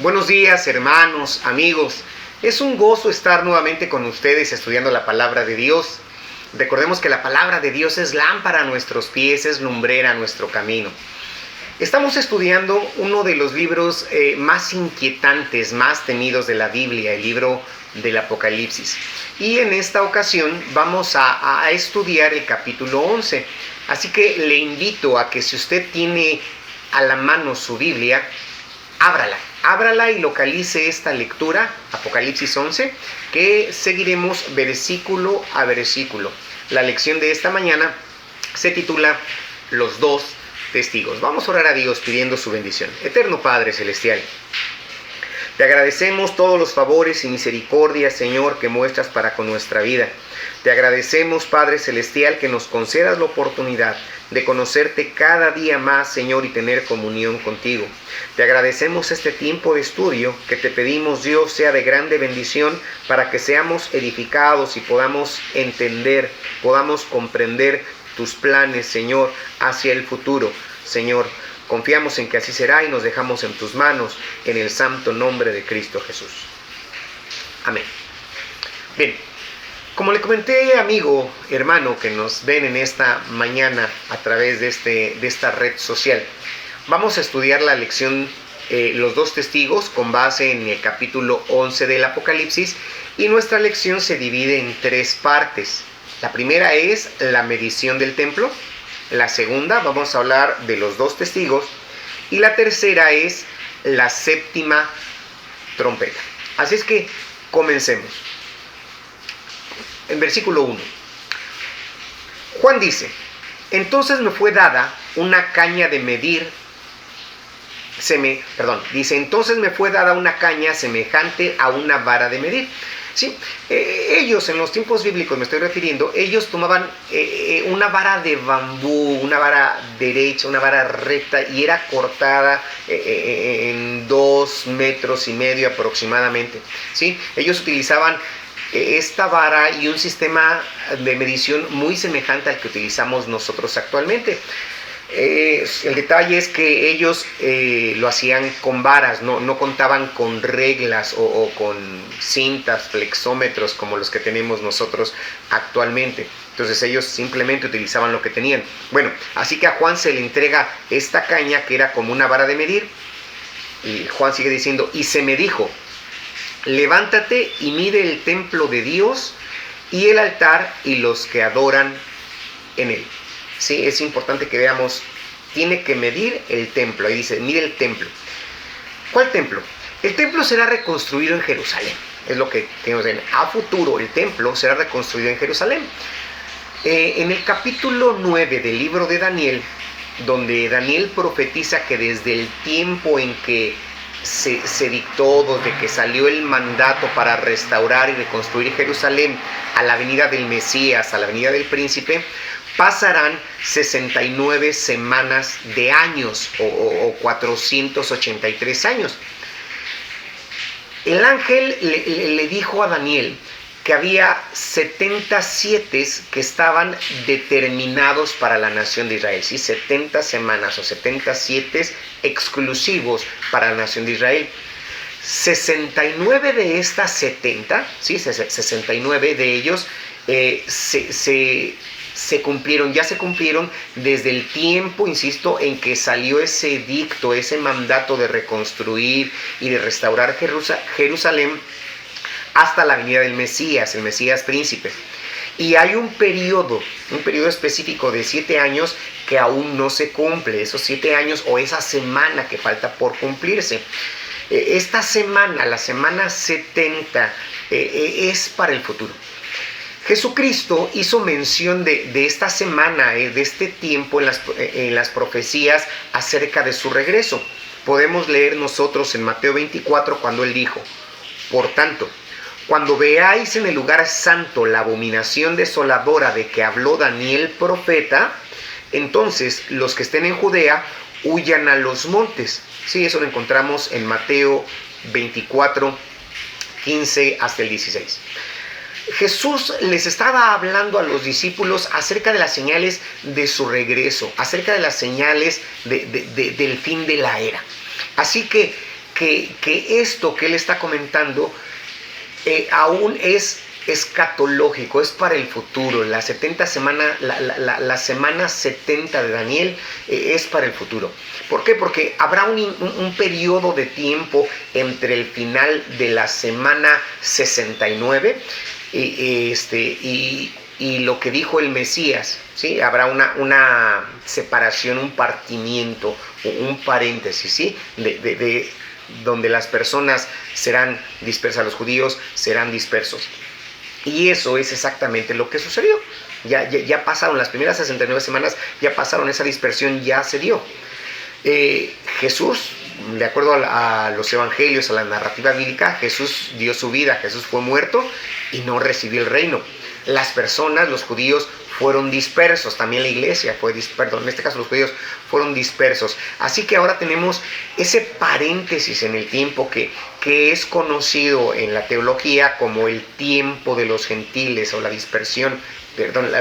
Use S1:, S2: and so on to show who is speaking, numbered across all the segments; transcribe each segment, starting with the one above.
S1: Buenos días, hermanos, amigos. Es un gozo estar nuevamente con ustedes estudiando la palabra de Dios. Recordemos que la palabra de Dios es lámpara a nuestros pies, es lumbrera a nuestro camino. Estamos estudiando uno de los libros más inquietantes, más temidos de la Biblia, el libro del Apocalipsis. Y en esta ocasión vamos a estudiar el capítulo 11. Así que le invito a que si usted tiene a la mano su Biblia, ábrala y localice esta lectura, Apocalipsis 11, que seguiremos versículo a versículo. La lección de esta mañana se titula Los dos testigos. Vamos a orar a Dios pidiendo su bendición. Eterno Padre Celestial, te agradecemos todos los favores y misericordias, Señor, que muestras para con nuestra vida. Te agradecemos, Padre Celestial, que nos concedas la oportunidad de conocerte cada día más, Señor, y tener comunión contigo. Te agradecemos este tiempo de estudio que te pedimos, Dios, sea de grande bendición para que seamos edificados y podamos entender, podamos comprender tus planes, Señor, hacia el futuro. Señor, confiamos en que así será y nos dejamos en tus manos, en el santo nombre de Cristo Jesús. Amén. Bien, como le comenté, amigo, hermano, que nos ven en esta mañana a través de esta red social, vamos a estudiar la lección Los dos testigos con base en el capítulo 11 del Apocalipsis, y nuestra lección se divide en tres partes. La primera es la medición del templo. La segunda, vamos a hablar de los dos testigos. Y la tercera es la séptima trompeta. Así es que comencemos. En versículo 1. Juan dice: entonces me fue dada una caña de medir. Entonces me fue dada una caña semejante a una vara de medir. ¿Sí? Ellos, en los tiempos bíblicos me estoy refiriendo, ellos tomaban una vara de bambú, una vara derecha, una vara recta, y era cortada en 2,5 metros aproximadamente. ¿Sí? Ellos utilizaban esta vara y un sistema de medición muy semejante al que utilizamos nosotros actualmente. El detalle es que ellos lo hacían con varas, no contaban con reglas o con cintas, flexómetros como los que tenemos nosotros actualmente. Entonces ellos simplemente utilizaban lo que tenían. Bueno, así que a Juan se le entrega esta caña que era como una vara de medir. Y Juan sigue diciendo: y se me dijo, levántate y mide el templo de Dios y el altar y los que adoran en él. Sí, es importante que veamos, tiene que medir el templo. Ahí dice, mide el templo. ¿Cuál templo? El templo será reconstruido en Jerusalén. Es lo que tenemos en a futuro. El templo será reconstruido en Jerusalén. En el capítulo 9 del libro de Daniel, donde Daniel profetiza que desde el tiempo en que se dictó, desde que salió el mandato para restaurar y reconstruir Jerusalén, a la venida del Mesías, a la venida del príncipe, pasarán 69 semanas de años o 483 años. El ángel le dijo a Daniel que había 77 que estaban determinados para la nación de Israel. ¿Sí? 70 semanas o 77 exclusivos para la nación de Israel. 69 de estas 70, ¿sí? 69 de ellos se cumplieron, ya se cumplieron desde el tiempo, insisto, en que salió ese edicto, ese mandato de reconstruir y de restaurar Jerusalén hasta la venida del Mesías, el Mesías príncipe. Y hay un periodo específico de 7 años que aún no se cumple, esos 7 años o esa semana que falta por cumplirse. Esta semana, la semana 70, es para el futuro. Jesucristo hizo mención de esta semana, de este tiempo en las profecías acerca de su regreso. Podemos leer nosotros en Mateo 24 cuando él dijo: por tanto, cuando veáis en el lugar santo la abominación desoladora de que habló Daniel profeta, entonces los que estén en Judea huyan a los montes. Sí, eso lo encontramos en Mateo 24, 15 hasta el 16. Jesús les estaba hablando a los discípulos acerca de las señales de su regreso, acerca de las señales del fin de la era. Así que que esto que él está comentando aún es escatológico, es para el futuro. La semana 70 de Daniel es para el futuro. ¿Por qué? Porque habrá un periodo de tiempo entre el final de la semana 69 y lo que dijo el Mesías, ¿sí? Habrá una separación, un partimiento, un paréntesis, ¿sí? de donde las personas serán dispersas, los judíos serán dispersos. Y eso es exactamente lo que sucedió. Ya pasaron las primeras 69 semanas, ya pasaron, esa dispersión ya se dio. Jesús, de acuerdo a los evangelios, a la narrativa bíblica, Jesús dio su vida, Jesús fue muerto y no recibió el reino. Las personas, los judíos, fueron dispersos, también la iglesia fue dispersa, en este caso los judíos fueron dispersos. Así que ahora tenemos ese paréntesis en el tiempo que es conocido en la teología como el tiempo de los gentiles o la dispersión, perdón,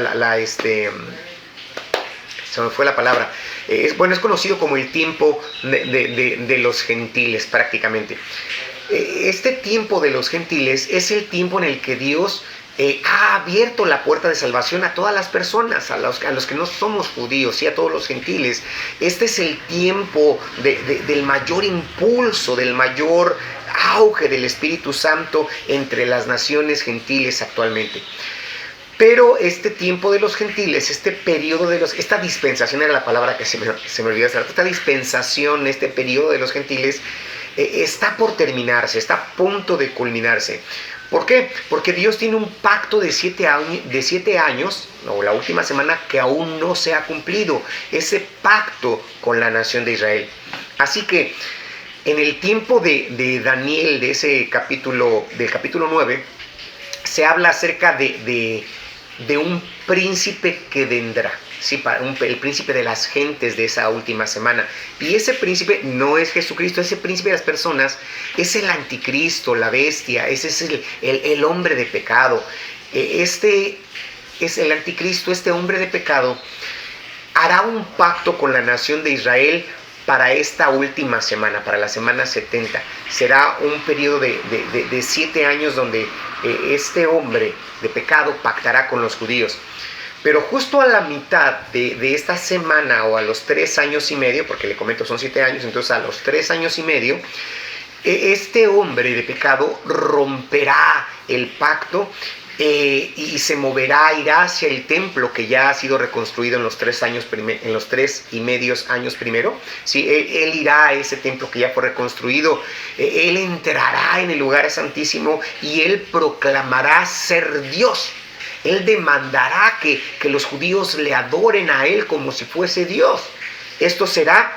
S1: se me fue la palabra. Es conocido como el tiempo de los gentiles prácticamente. Este tiempo de los gentiles es el tiempo en el que Dios ha abierto la puerta de salvación a todas las personas, a los que no somos judíos, y a todos los gentiles. Este es el tiempo del mayor impulso, del mayor auge del Espíritu Santo entre las naciones gentiles actualmente. Pero este tiempo de los gentiles, este periodo esta dispensación era la palabra que se me olvidó hacer, esta dispensación, este periodo de los gentiles está por terminarse, está a punto de culminarse. ¿Por qué? Porque Dios tiene un pacto de 7 años, o la última semana, que aún no se ha cumplido. Ese pacto con la nación de Israel. Así que en el tiempo de Daniel, de ese capítulo, del capítulo 9, se habla acerca de un príncipe que vendrá. Sí, el príncipe de las gentes de esa última semana. Y ese príncipe no es Jesucristo, ese príncipe de las personas es el anticristo, la bestia, ese es el hombre de pecado. Este es el anticristo, este hombre de pecado, hará un pacto con la nación de Israel para esta última semana, para la semana 70. Será un periodo de 7 años donde este hombre de pecado pactará con los judíos. Pero justo a la mitad de esta semana, o a los 3 años y medio, porque le comento son 7 años, entonces a los 3 años y medio, este hombre de pecado romperá el pacto y se moverá, irá hacia el templo que ya ha sido reconstruido en los 3 y medio años primero. ¿Sí? Él irá a ese templo que ya fue reconstruido, él entrará en el lugar santísimo y él proclamará ser Dios. Él demandará que los judíos le adoren a él como si fuese Dios. Esto será,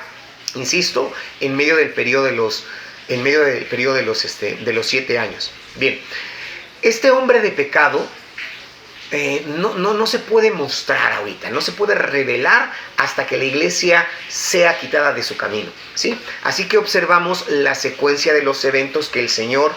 S1: insisto, en medio del periodo de los 7 años. Bien, este hombre de pecado no se puede mostrar ahorita, no se puede revelar hasta que la iglesia sea quitada de su camino, ¿sí? Así que observamos la secuencia de los eventos que el Señor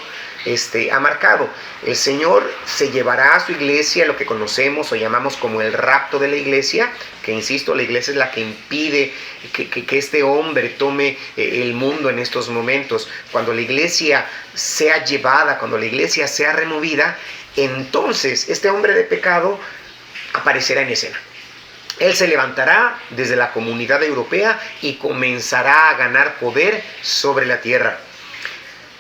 S1: ha marcado. El Señor se llevará a su iglesia, lo que conocemos o llamamos como el rapto de la iglesia, que insisto, la iglesia es la que impide que este hombre tome el mundo en estos momentos. Cuando la iglesia sea llevada, cuando la iglesia sea removida, entonces este hombre de pecado aparecerá en escena. Él se levantará desde la comunidad europea y comenzará a ganar poder sobre la tierra.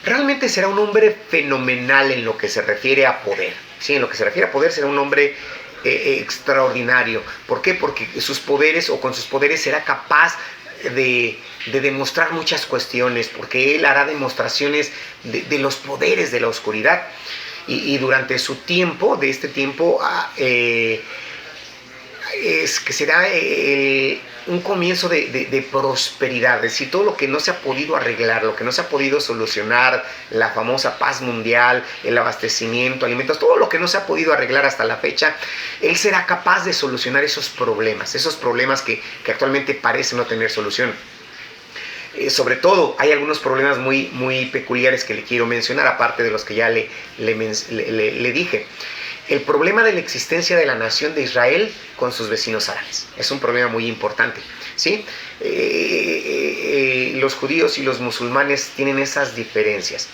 S1: Realmente será un hombre fenomenal en lo que se refiere a poder. Sí, en lo que se refiere a poder será un hombre extraordinario. ¿Por qué? Porque con sus poderes será capaz de demostrar muchas cuestiones, porque él hará demostraciones de los poderes de la oscuridad. Y durante su tiempo, de este tiempo, es que será un comienzo de prosperidad. Es decir, todo lo que no se ha podido arreglar, lo que no se ha podido solucionar, la famosa paz mundial, el abastecimiento, alimentos, todo lo que no se ha podido arreglar hasta la fecha, él será capaz de solucionar esos problemas que actualmente parecen no tener solución. Sobre todo, hay algunos problemas muy, muy peculiares que le quiero mencionar, aparte de los que ya le dije. el problema de la existencia de la nación de Israel con sus vecinos árabes. Es un problema muy importante, ¿sí? Los judíos y los musulmanes tienen esas diferencias.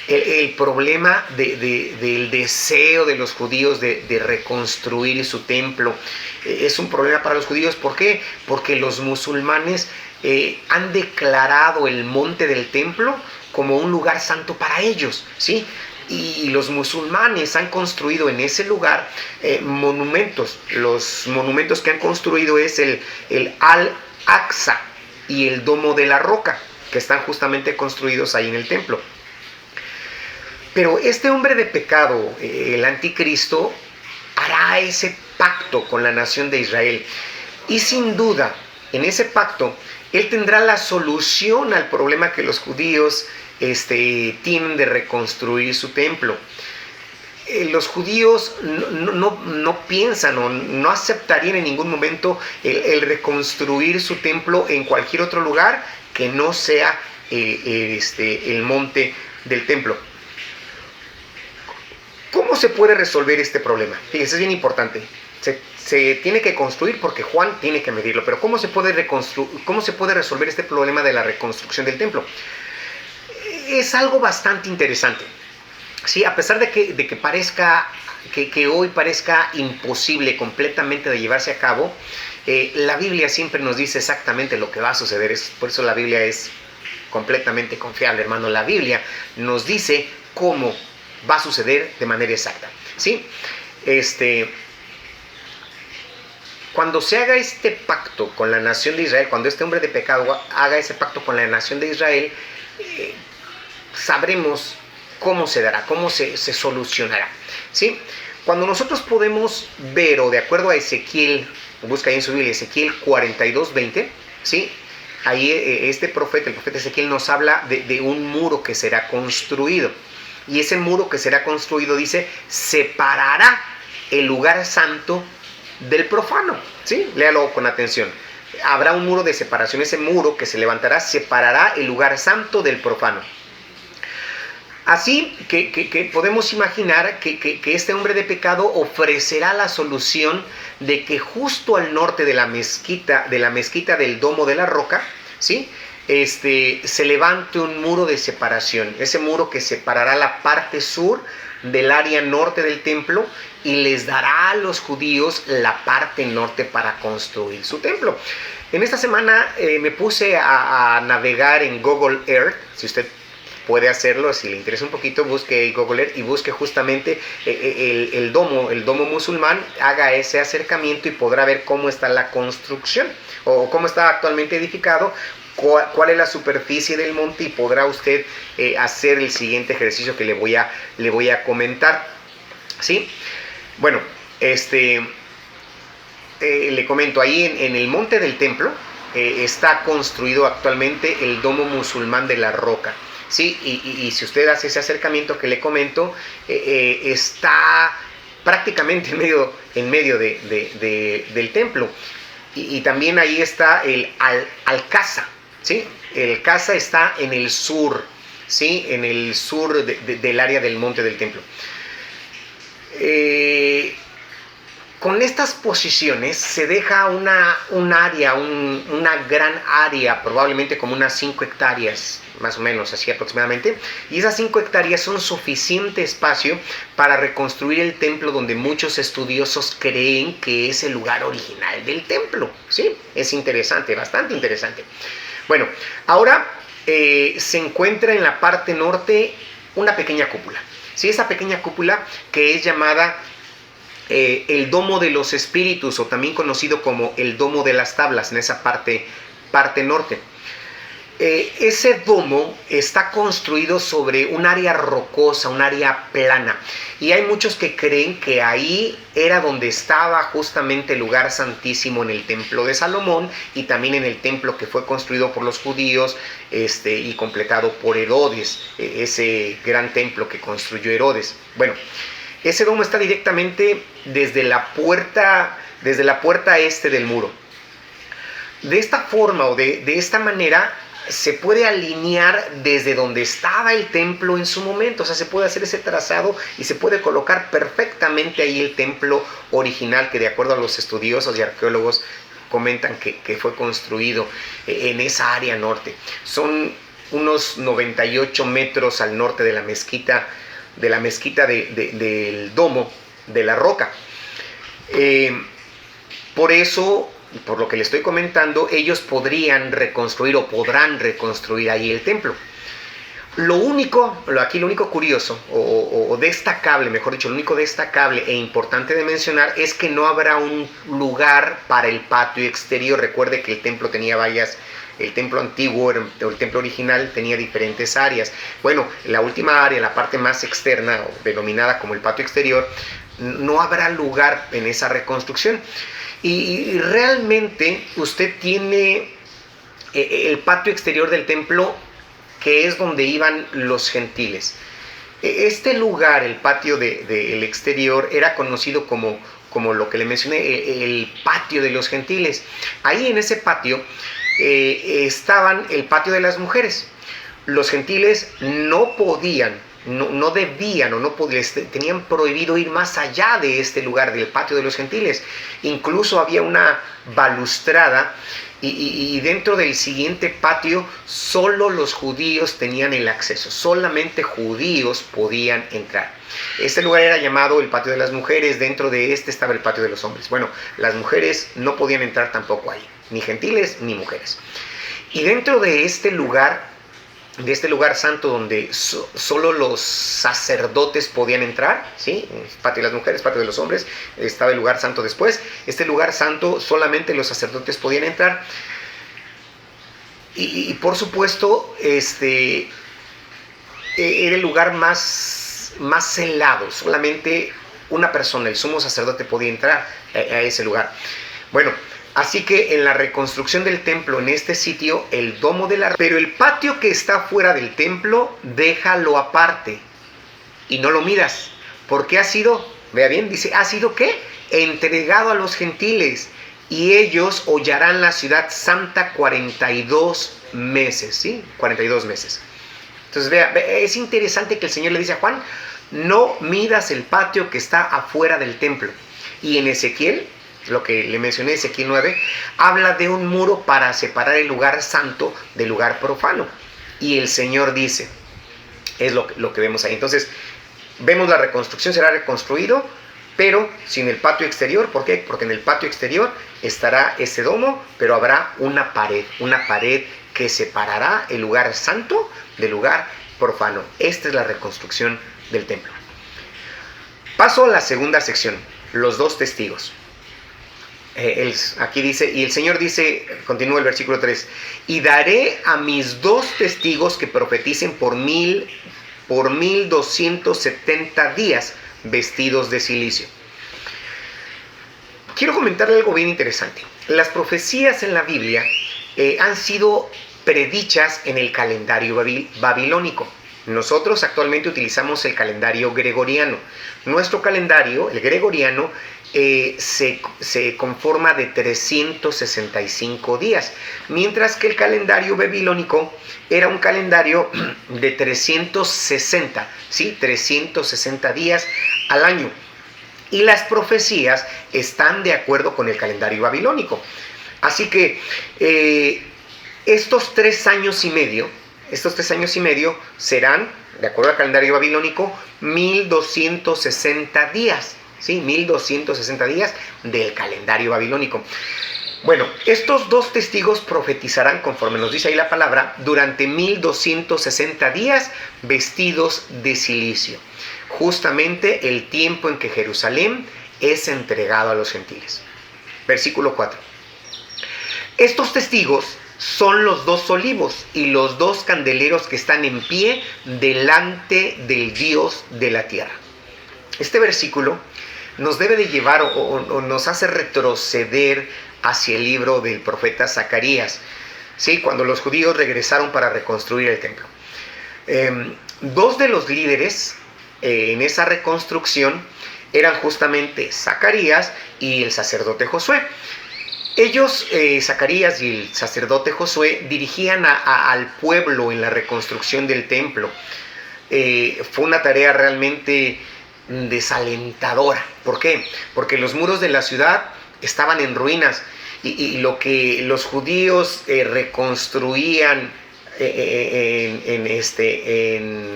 S1: El problema del deseo de los judíos de reconstruir su templo es un problema para los judíos. ¿Por qué? Porque los musulmanes han declarado el monte del templo como un lugar santo para ellos, ¿sí? Y los musulmanes han construido en ese lugar monumentos. Los monumentos que han construido es el Al-Aqsa y el Domo de la Roca, que están justamente construidos ahí en el templo. Pero este hombre de pecado, el anticristo, hará ese pacto con la nación de Israel. Y sin duda, en ese pacto, él tendrá la solución al problema que los judíos tienen de reconstruir su templo. Los judíos no piensan o no aceptarían en ningún momento el reconstruir su templo en cualquier otro lugar que no sea el monte del templo. ¿Cómo se puede resolver este problema? Fíjense, es bien importante. Se tiene que construir porque Juan tiene que medirlo, pero ¿cómo se puede resolver este problema de la reconstrucción del templo? Es algo bastante interesante. Sí, a pesar de que parezca que hoy parezca imposible completamente de llevarse a cabo, la Biblia siempre nos dice exactamente lo que va a suceder. Por eso la Biblia es completamente confiable, hermano. La Biblia nos dice cómo va a suceder de manera exacta, ¿sí? Cuando se haga este pacto con la nación de Israel, cuando este hombre de pecado haga ese pacto con la nación de Israel, sabremos cómo se dará, cómo se solucionará, ¿sí? Cuando nosotros podemos ver, o de acuerdo a Ezequiel, busca ahí en su Biblia, Ezequiel 42:20, ¿sí? Ahí el profeta Ezequiel nos habla de un muro que será construido. Y ese muro que será construido, dice, separará el lugar santo del profano, ¿sí? Léalo con atención. Habrá un muro de separación. Ese muro que se levantará separará el lugar santo del profano. Así que podemos imaginar que este hombre de pecado ofrecerá la solución de que justo al norte de la mezquita del Domo de la Roca, ¿sí?, se levante un muro de separación. Ese muro que separará la parte sur del área norte del templo y les dará a los judíos la parte norte para construir su templo. En esta semana me puse a navegar en Google Earth. Si usted puede hacerlo, si le interesa un poquito, busque Google Earth y busque justamente el domo musulmán, haga ese acercamiento y podrá ver cómo está la construcción o cómo está actualmente edificado, cuál es la superficie del monte, y podrá usted hacer el siguiente ejercicio que le voy a comentar, ¿sí? Bueno, le comento, ahí en el monte del templo está construido actualmente el Domo Musulmán de la Roca, ¿sí? Y si usted hace ese acercamiento que le comento, está prácticamente en medio del templo. Y también ahí está el Al-Aqsa, ¿sí? El Aqsa está en el sur, ¿sí? En el sur del área del monte del templo. Con estas posiciones se deja una gran área, probablemente como unas 5 hectáreas, más o menos, así aproximadamente. Y esas 5 hectáreas son suficiente espacio para reconstruir el templo, donde muchos estudiosos creen que es el lugar original del templo, ¿sí? Es interesante, bastante interesante. Bueno, ahora se encuentra en la parte norte una pequeña cúpula, ¿sí? Esa pequeña cúpula que es llamada el Domo de los Espíritus, o también conocido como el Domo de las Tablas, en esa parte norte. Ese domo está construido sobre un área rocosa, un área plana, y hay muchos que creen que ahí era donde estaba justamente el lugar santísimo en el templo de Salomón, y también en el templo que fue construido por los judíos y completado por Herodes, ese gran templo que construyó Herodes. Bueno, ese domo está directamente desde la puerta este del muro. De esta forma o de esta manera se puede alinear desde donde estaba el templo en su momento. O sea, se puede hacer ese trazado y se puede colocar perfectamente ahí el templo original, que de acuerdo a los estudiosos y arqueólogos comentan que fue construido en esa área norte. Son unos 98 metros al norte de la mezquita del domo de la roca. Por eso, por lo que le estoy comentando, ellos podrían reconstruir o podrán reconstruir ahí el templo. Lo único curioso o destacable, mejor dicho, lo único destacable e importante de mencionar es que no habrá un lugar para el patio exterior. Recuerde que el templo tenía el templo antiguo o el templo original tenía diferentes áreas. Bueno, la última área, la parte más externa, denominada como el patio exterior, no habrá lugar en esa reconstrucción. Y realmente usted tiene el patio exterior del templo, que es donde iban los gentiles. Este lugar, el patio del exterior, era conocido como lo que le mencioné, el patio de los gentiles. Ahí en ese patio estaban el patio de las mujeres. Los gentiles no podían, no debían o no podían, tenían prohibido ir más allá de este lugar, del patio de los gentiles. Incluso había una balustrada y dentro del siguiente patio solo los judíos tenían el acceso, solamente judíos podían entrar. Este lugar era llamado el patio de las mujeres, dentro de este estaba el patio de los hombres. Bueno, las mujeres no podían entrar tampoco ahí, ni gentiles ni mujeres. Y dentro de este lugar santo donde solo los sacerdotes podían entrar, ¿sí? Patio de las mujeres, patio de los hombres, estaba el lugar santo después. Este lugar santo solamente los sacerdotes podían entrar. Y por supuesto, era el lugar más celado. Solamente una persona, el sumo sacerdote, podía entrar a ese lugar. Bueno, así que en la reconstrucción del templo, en este sitio, el domo de la... Pero el patio que está fuera del templo, déjalo aparte y no lo miras, porque ha sido, vea bien, dice, ¿ha sido qué? Entregado a los gentiles, y ellos hollarán la ciudad santa 42 meses, ¿sí? 42 meses. Entonces, vea, es interesante que el Señor le dice a Juan, no midas el patio que está afuera del templo. Y en Ezequiel, lo que le mencioné, Ezequiel 9, habla de un muro para separar el lugar santo del lugar profano. Y el Señor dice, es lo que vemos ahí. Entonces, vemos la reconstrucción, será reconstruido, pero sin el patio exterior. ¿Por qué? Porque en el patio exterior estará ese domo, pero habrá una pared que separará el lugar santo del lugar profano. Esta es la reconstrucción del templo. Paso a la segunda sección, los dos testigos. Aquí dice, y el Señor dice, continúa el versículo 3, y daré a mis dos testigos que profeticen por 1270 días vestidos de cilicio. Quiero comentarle algo bien interesante. Las profecías en la Biblia han sido predichas en el calendario babilónico. Nosotros actualmente utilizamos el calendario gregoriano. Nuestro calendario, el gregoriano, se conforma de 365 días, mientras que el calendario babilónico era un calendario de 360, ¿sí? 360 días al año. Y las profecías están de acuerdo con el calendario babilónico. Así que estos 3 años y medio serán, de acuerdo al calendario babilónico, 1260 días. ¿Sí? 1260 días del calendario babilónico. Bueno, estos dos testigos profetizarán, conforme nos dice ahí la palabra, durante 1260 días vestidos de cilicio. Justamente el tiempo en que Jerusalén es entregado a los gentiles. Versículo 4. Estos testigos son los dos olivos y los dos candeleros que están en pie delante del Dios de la tierra. Este versículo nos debe de llevar o nos hace retroceder hacia el libro del profeta Zacarías, ¿sí? Cuando los judíos regresaron para reconstruir el templo. Dos de los líderes en esa reconstrucción eran justamente Zacarías y el sacerdote Josué. Ellos, Zacarías y el sacerdote Josué, dirigían al pueblo en la reconstrucción del templo. Fue una tarea realmente desalentadora. ¿Por qué? Porque los muros de la ciudad estaban en ruinas y lo que los judíos reconstruían en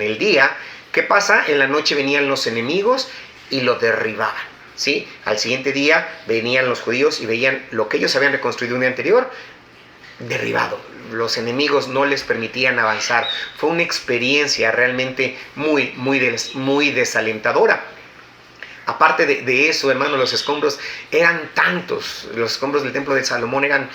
S1: el día, ¿qué pasa? En la noche venían los enemigos y lo derribaban. ¿Sí? Al siguiente día venían los judíos y veían lo que ellos habían reconstruido un día anterior derribado. Los enemigos no les permitían avanzar. Fue una experiencia realmente muy desalentadora. Aparte de eso, hermano, los escombros eran tantos. Los escombros del templo de Salomón eran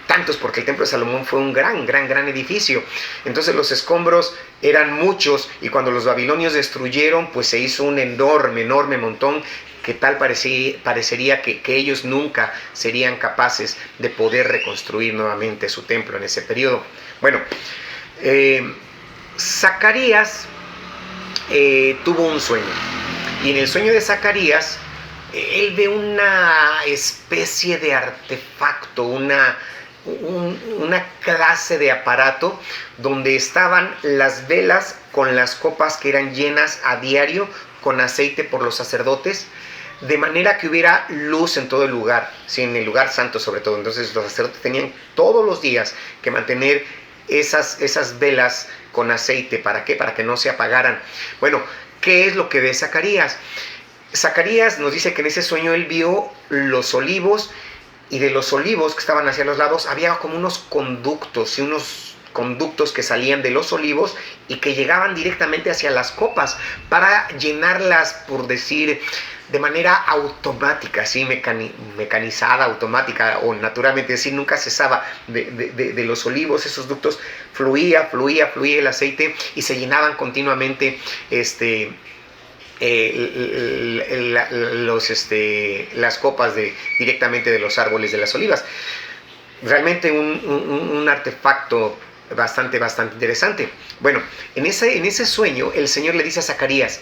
S1: tantos porque el templo de Salomón fue un gran edificio. Entonces los escombros eran muchos y cuando los babilonios destruyeron, pues se hizo un enorme montón que tal parecería que ellos nunca serían capaces de poder reconstruir nuevamente su templo en ese periodo. Bueno, Zacarías tuvo un sueño y en el sueño de Zacarías él ve una especie de artefacto, una clase de aparato donde estaban las velas con las copas que eran llenas a diario con aceite por los sacerdotes, de manera que hubiera luz en todo el lugar, ¿sí? En el lugar santo sobre todo. Entonces los sacerdotes tenían todos los días que mantener esas velas con aceite. ¿Para qué? Para que no se apagaran. Bueno, ¿qué es lo que ve Zacarías? Zacarías nos dice que en ese sueño él vio los olivos, y de los olivos que estaban hacia los lados había como unos conductos que salían de los olivos y que llegaban directamente hacia las copas para llenarlas, por decir, de manera automática, ¿sí? Mecanizada, automática, o naturalmente, es decir, nunca cesaba de los olivos. Esos ductos fluía el aceite y se llenaban continuamente las copas directamente de los árboles de las olivas. Realmente un artefacto bastante interesante. Bueno, en ese sueño el Señor le dice a Zacarías,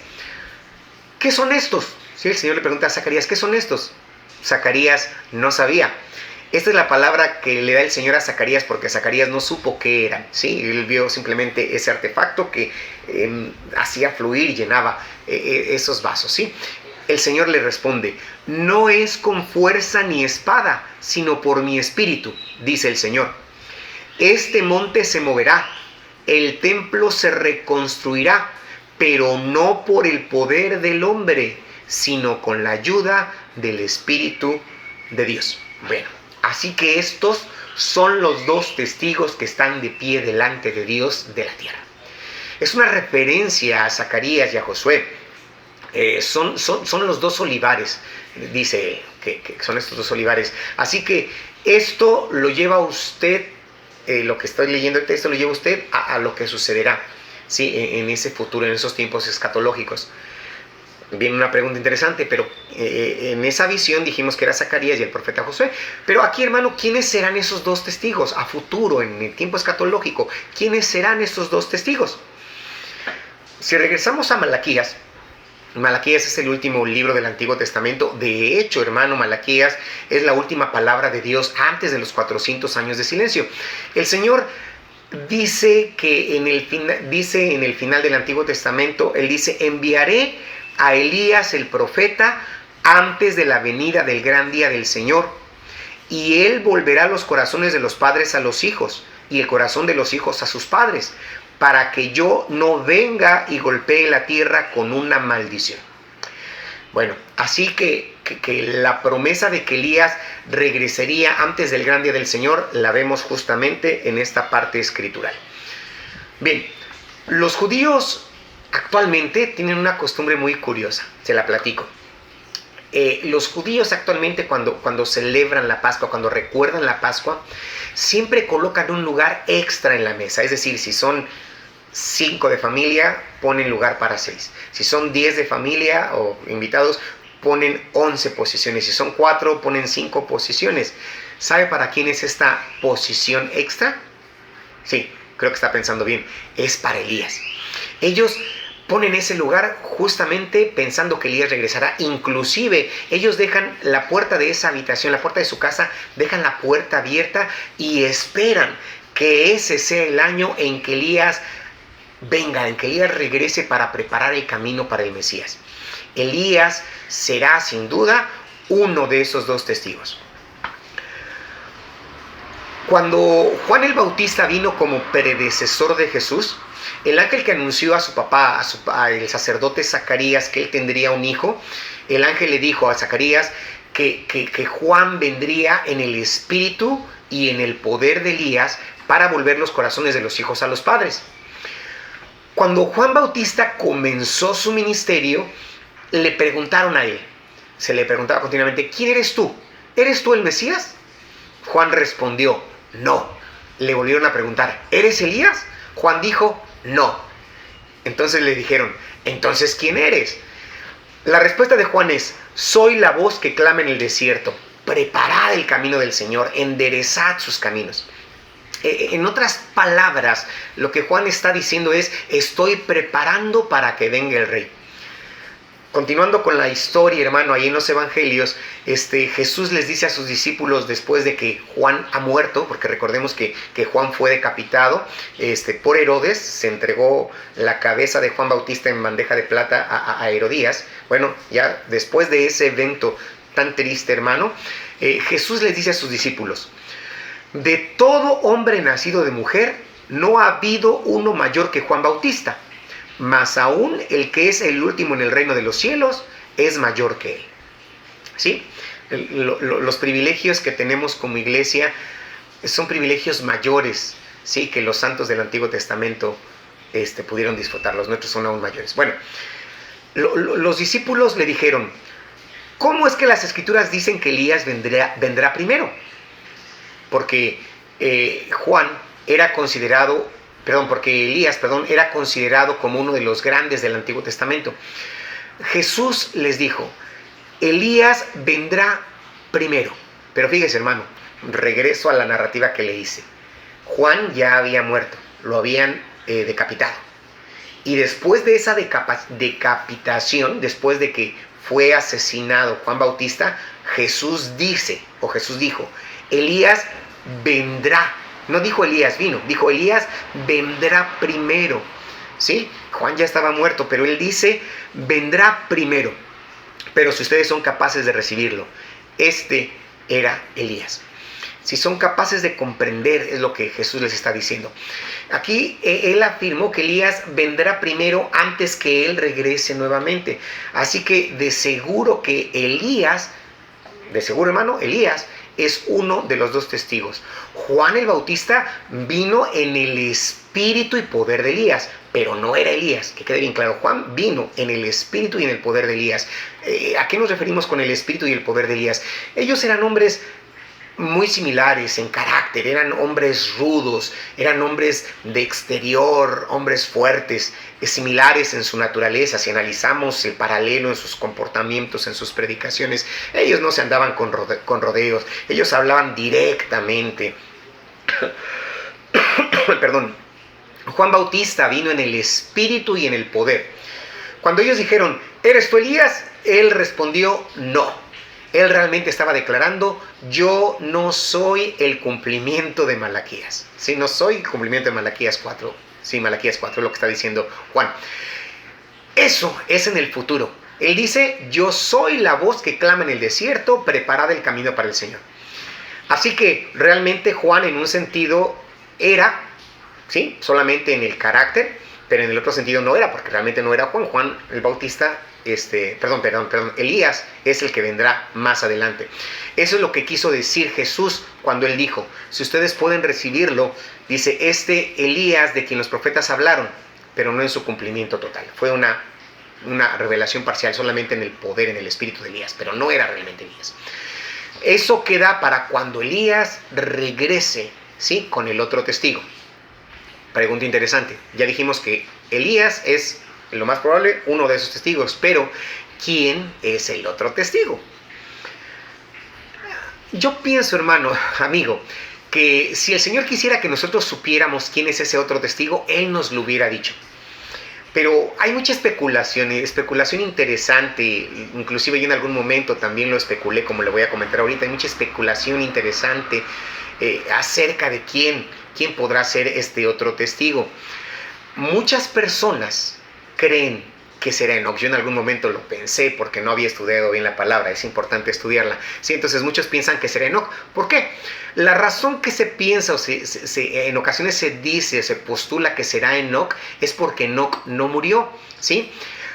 S1: ¿qué son estos? ¿Sí? El Señor le pregunta a Zacarías, ¿qué son estos? Zacarías no sabía. Esta es la palabra que le da el Señor a Zacarías porque Zacarías no supo qué eran, ¿sí? Él vio simplemente ese artefacto que hacía fluir y llenaba esos vasos, ¿sí? El Señor le responde, no es con fuerza ni espada, sino por mi espíritu, dice el Señor. Este monte se moverá, el templo se reconstruirá, pero no por el poder del hombre, sino con la ayuda del Espíritu de Dios. Bueno, así que estos son los dos testigos que están de pie delante de Dios de la tierra. Es una referencia a Zacarías y a Josué. Son los dos olivares, dice que son estos dos olivares. Así que esto lo lleva a usted, lo que estoy leyendo el texto, lo lleva usted a lo que sucederá, ¿sí? En ese futuro, en esos tiempos escatológicos. Viene una pregunta interesante, pero en esa visión dijimos que era Zacarías y el profeta Josué. Pero aquí, hermano, ¿quiénes serán esos dos testigos a futuro, en el tiempo escatológico? ¿Quiénes serán estos dos testigos? Si regresamos a Malaquías es el último libro del Antiguo Testamento. De hecho, hermano, Malaquías es la última palabra de Dios antes de los 400 años de silencio. El Señor dice que en el final del Antiguo Testamento, Él dice, enviaré a Elías el profeta antes de la venida del gran día del Señor, y él volverá los corazones de los padres a los hijos y el corazón de los hijos a sus padres, para que yo no venga y golpee la tierra con una maldición. Bueno, así que la promesa de que Elías regresaría antes del gran día del Señor la vemos justamente en esta parte escritural. Bien, los judíos actualmente tienen una costumbre muy curiosa, se la platico. Los judíos actualmente cuando celebran la Pascua, cuando recuerdan la Pascua, siempre colocan un lugar extra en la mesa. Es decir, si son 5 de familia, ponen lugar para 6. Si son 10 de familia o invitados, ponen 11 posiciones. Si son 4, ponen 5 posiciones. ¿Sabe para quién es esta posición extra? Sí, creo que está pensando bien. Es para Elías. Ellos ponen ese lugar justamente pensando que Elías regresará. Inclusive ellos dejan la puerta de esa habitación, la puerta de su casa, dejan la puerta abierta y esperan que ese sea el año en que Elías venga, en que Elías regrese para preparar el camino para el Mesías. Elías será sin duda uno de esos dos testigos. Cuando Juan el Bautista vino como predecesor de Jesús, el ángel que anunció a su papá, el sacerdote Zacarías, que él tendría un hijo, el ángel le dijo a Zacarías que Juan vendría en el espíritu y en el poder de Elías para volver los corazones de los hijos a los padres. Cuando Juan Bautista comenzó su ministerio, le preguntaron a él, se le preguntaba continuamente, ¿quién eres tú? ¿Eres tú el Mesías? Juan respondió, no. Le volvieron a preguntar, ¿eres Elías? Juan dijo, no. Entonces le dijeron, ¿entonces quién eres? La respuesta de Juan es, soy la voz que clama en el desierto, preparad el camino del Señor, enderezad sus caminos. En otras palabras, lo que Juan está diciendo es, estoy preparando para que venga el Rey. Continuando con la historia, hermano, ahí en los evangelios, Jesús les dice a sus discípulos después de que Juan ha muerto, porque recordemos que Juan fue decapitado por Herodes, se entregó la cabeza de Juan Bautista en bandeja de plata a Herodías. Bueno, ya después de ese evento tan triste, hermano, Jesús les dice a sus discípulos, de todo hombre nacido de mujer, no ha habido uno mayor que Juan Bautista, mas aún el que es el último en el reino de los cielos es mayor que él. ¿Sí? Los privilegios que tenemos como iglesia son privilegios mayores, ¿sí? Que los santos del Antiguo Testamento pudieron disfrutar. Los nuestros son aún mayores. Bueno, los discípulos le dijeron, ¿cómo es que las escrituras dicen que Elías vendrá primero? Porque Elías era considerado como uno de los grandes del Antiguo Testamento. Jesús les dijo, Elías vendrá primero. Pero fíjese, hermano, regreso a la narrativa que le hice. Juan ya había muerto, lo habían decapitado. Y después de esa decapitación, después de que fue asesinado Juan Bautista, Jesús dijo, Elías vendrá. No dijo Elías vino, dijo Elías vendrá primero. ¿Sí? Juan ya estaba muerto, pero él dice vendrá primero. Pero si ustedes son capaces de recibirlo, era Elías. Si son capaces de comprender, es lo que Jesús les está diciendo. Aquí él afirmó que Elías vendrá primero antes que él regrese nuevamente. Así que de seguro Elías es uno de los dos testigos. Juan el Bautista vino en el espíritu y poder de Elías, pero no era Elías, que quede bien claro. Juan vino en el espíritu y en el poder de Elías. ¿A qué nos referimos con el espíritu y el poder de Elías? Ellos eran hombres muy similares en carácter, eran hombres rudos, eran hombres de exterior, hombres fuertes, similares en su naturaleza. Si analizamos el paralelo en sus comportamientos, en sus predicaciones, ellos no se andaban con rodeos, ellos hablaban directamente. Perdón. Juan Bautista vino en el espíritu y en el poder. Cuando ellos dijeron, ¿eres tú Elías?, él respondió, no. Él realmente estaba declarando, yo no soy el cumplimiento de Malaquías. Sí, no soy el cumplimiento de Malaquías 4. Sí, Malaquías 4 es lo que está diciendo Juan. Eso es en el futuro. Él dice, yo soy la voz que clama en el desierto, preparad el camino para el Señor. Así que realmente Juan en un sentido era, ¿sí?, solamente en el carácter, pero en el otro sentido no era, porque realmente no era Juan el Bautista. Elías es el que vendrá más adelante. Eso es lo que quiso decir Jesús cuando él dijo, si ustedes pueden recibirlo, dice, Elías de quien los profetas hablaron, pero no en su cumplimiento total. Fue una revelación parcial, solamente en el poder, en el espíritu de Elías, pero no era realmente Elías. Eso queda para cuando Elías regrese, ¿sí?, con el otro testigo. Pregunta interesante. Ya dijimos que Elías es, lo más probable, uno de esos testigos, pero ¿quién es el otro testigo? Yo pienso, hermano, amigo, que si el Señor quisiera que nosotros supiéramos quién es ese otro testigo, Él nos lo hubiera dicho. Pero hay mucha especulación interesante, inclusive yo en algún momento también lo especulé, como le voy a comentar ahorita, hay mucha especulación interesante acerca de quién podrá ser este otro testigo. Muchas personas creen que será Enoc. Yo en algún momento lo pensé porque no había estudiado bien la palabra, es importante estudiarla. Sí, entonces muchos piensan que será Enoc. ¿Por qué? La razón que se piensa o en ocasiones se dice o se postula que será Enoc es porque Enoc no murió, ¿sí?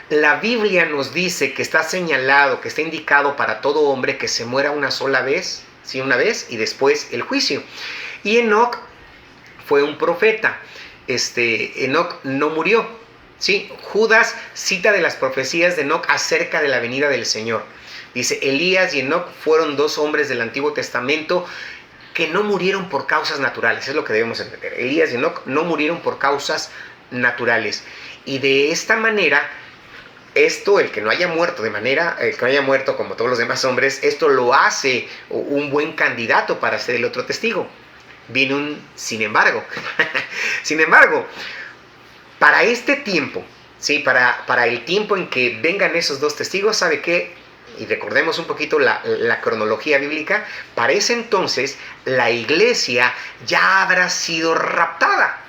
S1: La Biblia nos dice que está señalado, que está indicado para todo hombre que se muera una sola vez, ¿sí? Una vez y después el juicio. Y Enoc fue un profeta. Enoc no murió. Sí, Judas cita de las profecías de Enoc acerca de la venida del Señor. Dice, Elías y Enoc fueron dos hombres del Antiguo Testamento que no murieron por causas naturales. Es lo que debemos entender. Elías y Enoc no murieron por causas naturales. Y de esta manera, el que no haya muerto el que no haya muerto como todos los demás hombres, esto lo hace un buen candidato para ser el otro testigo. Viene un sin embargo. Sin embargo, para este tiempo, ¿sí? Para el tiempo en que vengan esos dos testigos, ¿sabe qué? Y recordemos un poquito la cronología bíblica. Para ese entonces, la iglesia ya habrá sido raptada.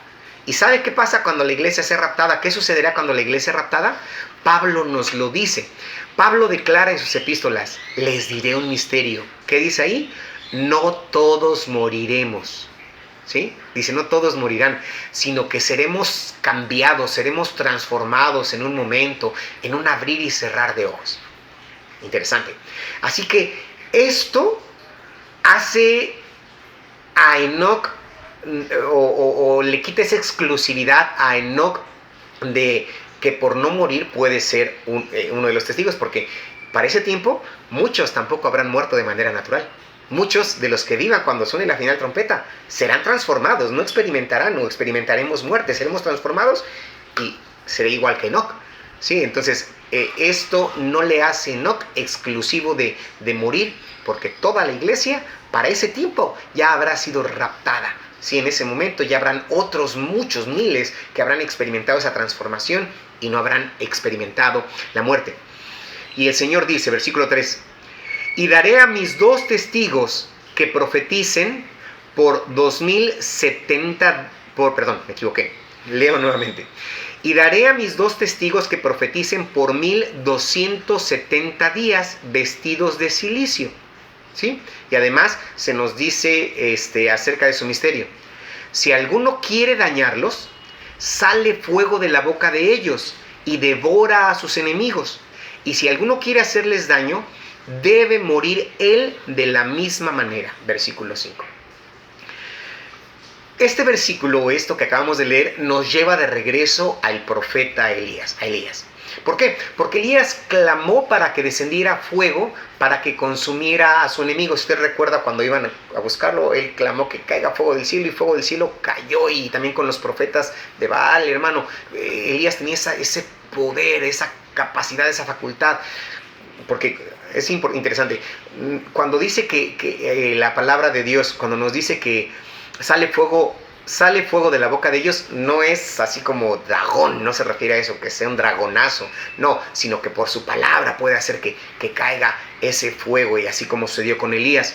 S1: ¿Y sabe qué pasa cuando la iglesia sea raptada? ¿Qué sucederá cuando la iglesia es raptada? Pablo nos lo dice. Pablo declara en sus epístolas, les diré un misterio. ¿Qué dice ahí? No todos moriremos. ¿Sí? Dice, no todos morirán, sino que seremos cambiados, seremos transformados en un momento, en un abrir y cerrar de ojos. Interesante. Así que esto hace a Enoc, o le quita esa exclusividad a Enoc de que por no morir puede ser uno de los testigos, porque para ese tiempo muchos tampoco habrán muerto de manera natural. Muchos de los que vivan cuando suene la final trompeta serán transformados, no experimentarán o experimentaremos muerte, seremos transformados y seré igual que Enoc. ¿Sí? Entonces, esto no le hace Enoc exclusivo de morir, porque toda la iglesia para ese tiempo ya habrá sido raptada. ¿Sí? En ese momento ya habrán otros muchos miles que habrán experimentado esa transformación y no habrán experimentado la muerte. Y el Señor dice, versículo 3, y daré a mis dos testigos que profeticen por 2070, perdón, me equivoqué, leo nuevamente. Y daré a mis dos testigos que profeticen por 1270 días vestidos de cilicio. ¿Sí? Y además se nos dice acerca de su misterio. Si alguno quiere dañarlos, sale fuego de la boca de ellos y devora a sus enemigos. Y si alguno quiere hacerles daño, debe morir él de la misma manera. Versículo 5. Este versículo, o esto que acabamos de leer, nos lleva de regreso al profeta Elías. ¿Por qué? Porque Elías clamó para que descendiera fuego, para que consumiera a su enemigo. Si usted recuerda cuando iban a buscarlo, él clamó que caiga fuego del cielo, y fuego del cielo cayó. Y también con los profetas de Baal, hermano, Elías tenía ese poder, esa capacidad, esa facultad. Porque es interesante, cuando dice que la palabra de Dios, cuando nos dice que sale fuego de la boca de ellos, no es así como dragón, no se refiere a eso, que sea un dragonazo, no, sino que por su palabra puede hacer que caiga ese fuego, y así como sucedió con Elías.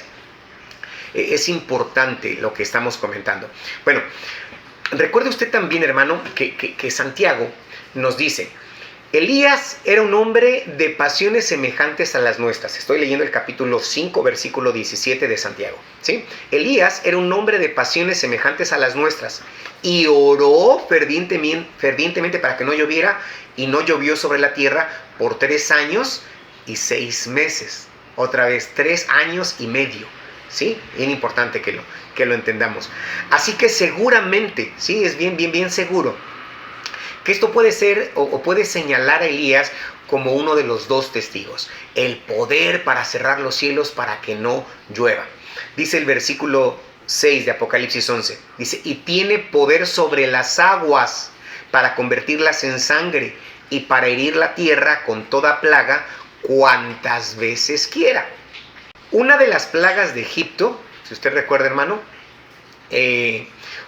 S1: Es importante lo que estamos comentando. Bueno, recuerde usted también, hermano, que Santiago nos dice, Elías era un hombre de pasiones semejantes a las nuestras. Estoy leyendo el capítulo 5, versículo 17 de Santiago. ¿Sí? Elías era un hombre de pasiones semejantes a las nuestras y oró fervientemente para que no lloviera, y no llovió sobre la tierra por 3 años y 6 meses. Otra vez, 3 años y medio. ¿Sí? Bien importante que lo entendamos. Así que seguramente, ¿sí? Es bien seguro que esto puede ser o puede señalar a Elías como uno de los dos testigos. El poder para cerrar los cielos para que no llueva. Dice el versículo 6 de Apocalipsis 11. Dice, y tiene poder sobre las aguas para convertirlas en sangre y para herir la tierra con toda plaga cuantas veces quiera. Una de las plagas de Egipto, si usted recuerda, hermano,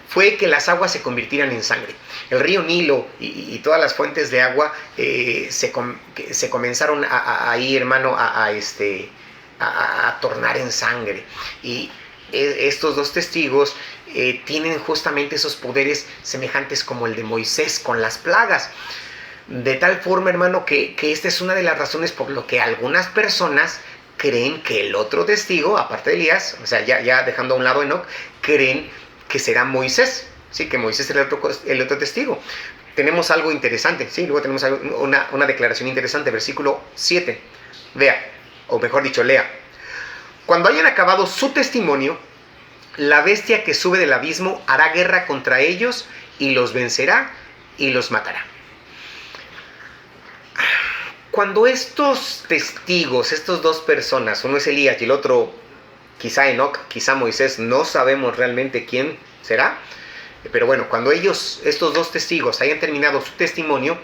S1: fue que las aguas se convirtieran en sangre. El río Nilo y todas las fuentes de agua se comenzaron ahí, hermano, a tornar en sangre. Y estos dos testigos tienen justamente esos poderes semejantes como el de Moisés con las plagas. De tal forma, hermano, que esta es una de las razones por lo que algunas personas creen que el otro testigo, aparte de Elías, o sea, ya dejando a un lado a Enoc, creen que será Moisés, sí, que Moisés es el otro testigo. Tenemos algo interesante, sí, luego tenemos una declaración interesante, versículo 7. Vea, o mejor dicho, lea. Cuando hayan acabado su testimonio, la bestia que sube del abismo hará guerra contra ellos y los vencerá y los matará. Cuando estos testigos, estas dos personas, uno es Elías y el otro quizá Enoc, quizá Moisés, no sabemos realmente quién será, pero bueno, cuando estos dos testigos hayan terminado su testimonio,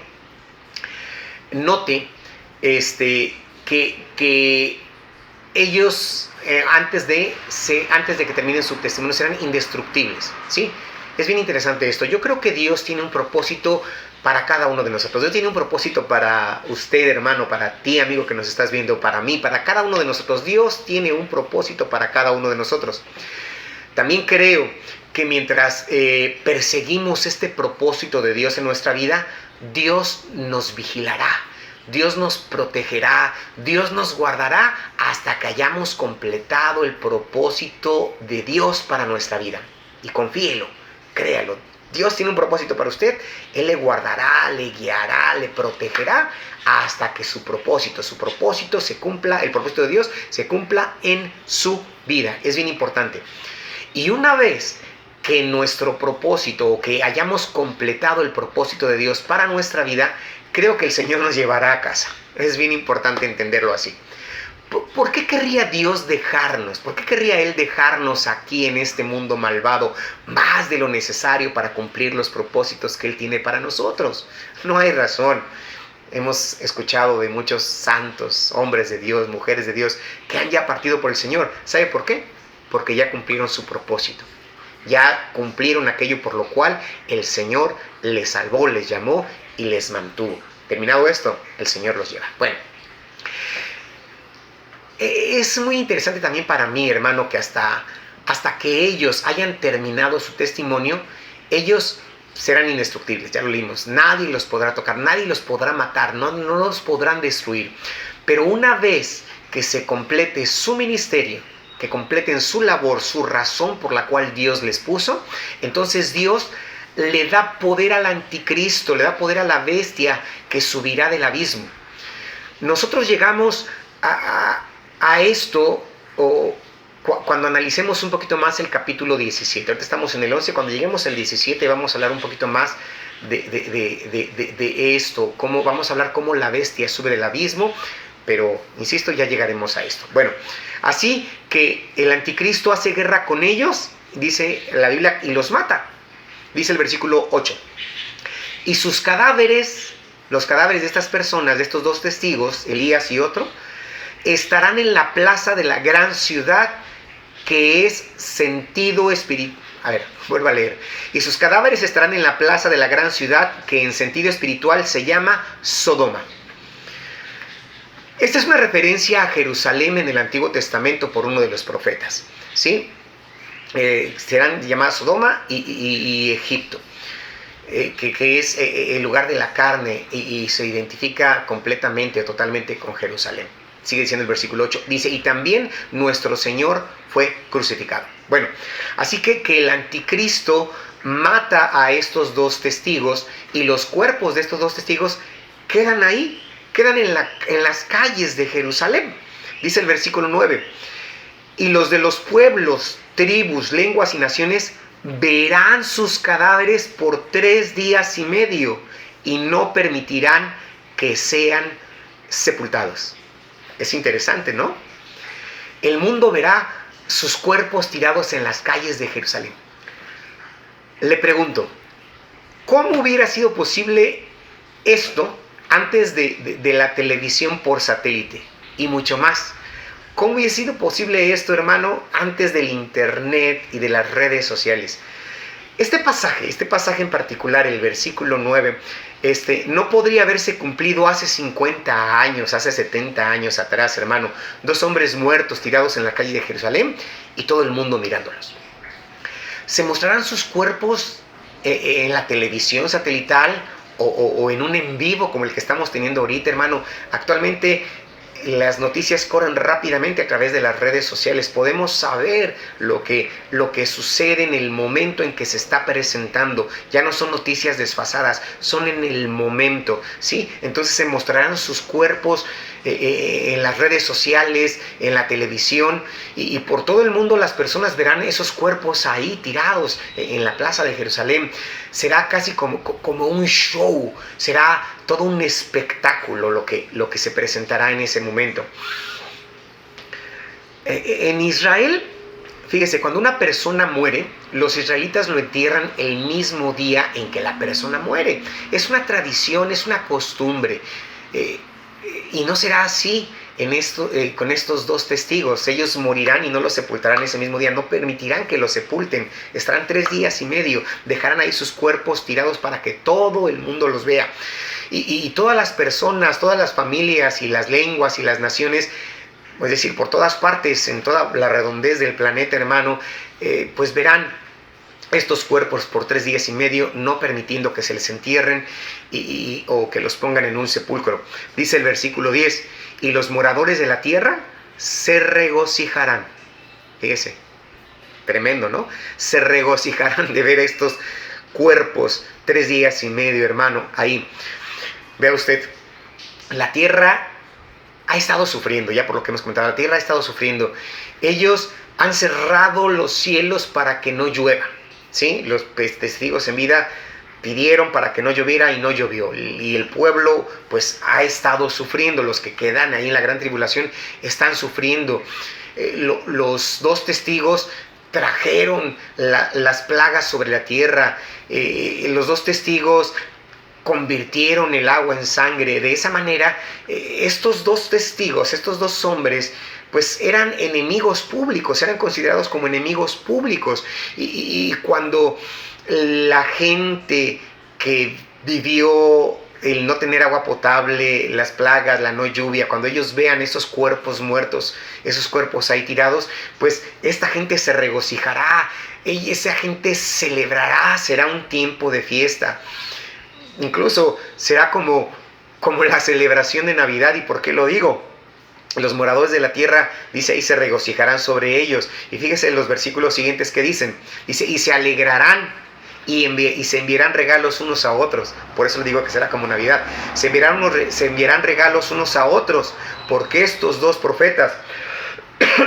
S1: note que ellos antes de que terminen su testimonio serán indestructibles, ¿sí? Es bien interesante esto. Yo creo que Dios tiene un propósito para cada uno de nosotros. Dios tiene un propósito para usted, hermano, para ti, amigo, que nos estás viendo, para mí, para cada uno de nosotros. Dios tiene un propósito para cada uno de nosotros. También creo que mientras perseguimos este propósito de Dios en nuestra vida, Dios nos vigilará, Dios nos protegerá, Dios nos guardará hasta que hayamos completado el propósito de Dios para nuestra vida. Y confíelo, créalo. Dios tiene un propósito para usted. Él le guardará, le guiará, le protegerá hasta que su propósito se cumpla, el propósito de Dios se cumpla en su vida. Es bien importante. Y una vez que nuestro propósito o que hayamos completado el propósito de Dios para nuestra vida, creo que el Señor nos llevará a casa. Es bien importante entenderlo así. ¿Por qué querría Dios dejarnos? ¿Por qué querría Él dejarnos aquí en este mundo malvado más de lo necesario para cumplir los propósitos que Él tiene para nosotros? No hay razón. Hemos escuchado de muchos santos, hombres de Dios, mujeres de Dios, que han ya partido por el Señor. ¿Sabe por qué? Porque ya cumplieron su propósito. Ya cumplieron aquello por lo cual el Señor les salvó, les llamó y les mantuvo. Terminado esto, el Señor los lleva. Bueno. Es muy interesante también para mí, hermano, que hasta que ellos hayan terminado su testimonio, ellos serán indestructibles, ya lo leímos. Nadie los podrá tocar, nadie los podrá matar, no los podrán destruir. Pero una vez que se complete su ministerio, que completen su labor, su razón por la cual Dios les puso, entonces Dios le da poder al anticristo, le da poder a la bestia que subirá del abismo. Nosotros llegamos a esto cuando analicemos un poquito más el capítulo 17. Ahorita estamos en el 11, cuando lleguemos al 17 vamos a hablar un poquito más de esto, vamos a hablar cómo la bestia sube del abismo, pero insisto, ya llegaremos a esto. Bueno, así que el anticristo hace guerra con ellos, dice la Biblia, y los mata. Dice el versículo 8. Y sus cadáveres, los cadáveres de estas personas, de estos dos testigos, Elías y otro, estarán en la plaza de la gran ciudad que es sentido espiritual. A ver, vuelvo a leer. Y sus cadáveres estarán en la plaza de la gran ciudad que en sentido espiritual se llama Sodoma. Esta es una referencia a Jerusalén en el Antiguo Testamento por uno de los profetas, ¿sí? Serán llamadas Sodoma y Egipto, que es el lugar de la carne y se identifica completamente, totalmente con Jerusalén. Sigue diciendo el versículo 8, dice, y también nuestro Señor fue crucificado. Bueno, así que el anticristo mata a estos dos testigos y los cuerpos de estos dos testigos quedan ahí, quedan en las calles de Jerusalén. Dice el versículo 9, y los de los pueblos, tribus, lenguas y naciones verán sus cadáveres por 3 días y medio y no permitirán que sean sepultados. Es interesante, ¿no? El mundo verá sus cuerpos tirados en las calles de Jerusalén. Le pregunto, ¿cómo hubiera sido posible esto antes de la televisión por satélite? Y mucho más. ¿Cómo hubiera sido posible esto, hermano, antes del internet y de las redes sociales? Este pasaje en particular, el versículo 9, no podría haberse cumplido hace 50 años, hace 70 años atrás, hermano. 2 hombres muertos tirados en la calle de Jerusalén y todo el mundo mirándolos. ¿Se mostrarán sus cuerpos en la televisión satelital o en un en vivo como el que estamos teniendo ahorita, hermano? Actualmente las noticias corren rápidamente a través de las redes sociales. Podemos saber lo que sucede en el momento en que se está presentando. Ya no son noticias desfasadas, son en el momento, ¿sí? Entonces se mostrarán sus cuerpos en las redes sociales, en la televisión, y por todo el mundo las personas verán esos cuerpos ahí tirados en la plaza de Jerusalén. Será casi como un show, será todo un espectáculo lo que se presentará en ese momento. En Israel, fíjese, cuando una persona muere, los israelitas lo entierran el mismo día en que la persona muere. Es una tradición, es una costumbre. Y no será así con estos 2 testigos. Ellos morirán y no los sepultarán ese mismo día. No permitirán que los sepulten. Estarán 3 días y medio. Dejarán ahí sus cuerpos tirados para que todo el mundo los vea. Y todas las personas, todas las familias y las lenguas y las naciones, es decir, por todas partes, en toda la redondez del planeta, hermano, pues verán estos cuerpos por 3 días y medio, no permitiendo que se les entierren o que los pongan en un sepulcro. Dice el versículo 10, y los moradores de la tierra se regocijarán. Fíjese, tremendo, ¿no? Se regocijarán de ver estos cuerpos 3 días y medio, hermano, ahí. Vea usted, la tierra ha estado sufriendo, ya por lo que hemos comentado, la tierra ha estado sufriendo. Ellos han cerrado los cielos para que no llueva. ¿Sí? Los testigos en vida pidieron para que no lloviera y no llovió. Y el pueblo pues ha estado sufriendo. Los que quedan ahí en la gran tribulación están sufriendo. Los 2 testigos trajeron las plagas sobre la tierra. Los 2 testigos convirtieron el agua en sangre. De esa manera, estos 2 testigos, estos 2 hombres, pues eran enemigos públicos, eran considerados como enemigos públicos. Y cuando la gente que vivió el no tener agua potable, las plagas, la no lluvia, cuando ellos vean esos cuerpos muertos, esos cuerpos ahí tirados, pues esta gente se regocijará, y esa gente celebrará, será un tiempo de fiesta. Incluso será como la celebración de Navidad. ¿Y por qué lo digo? Los moradores de la tierra, dice ahí, se regocijarán sobre ellos. Y fíjese en los versículos siguientes que dicen. Dice, y se alegrarán y se enviarán regalos unos a otros. Por eso le digo que será como Navidad. Se enviarán regalos unos a otros, porque estos 2 profetas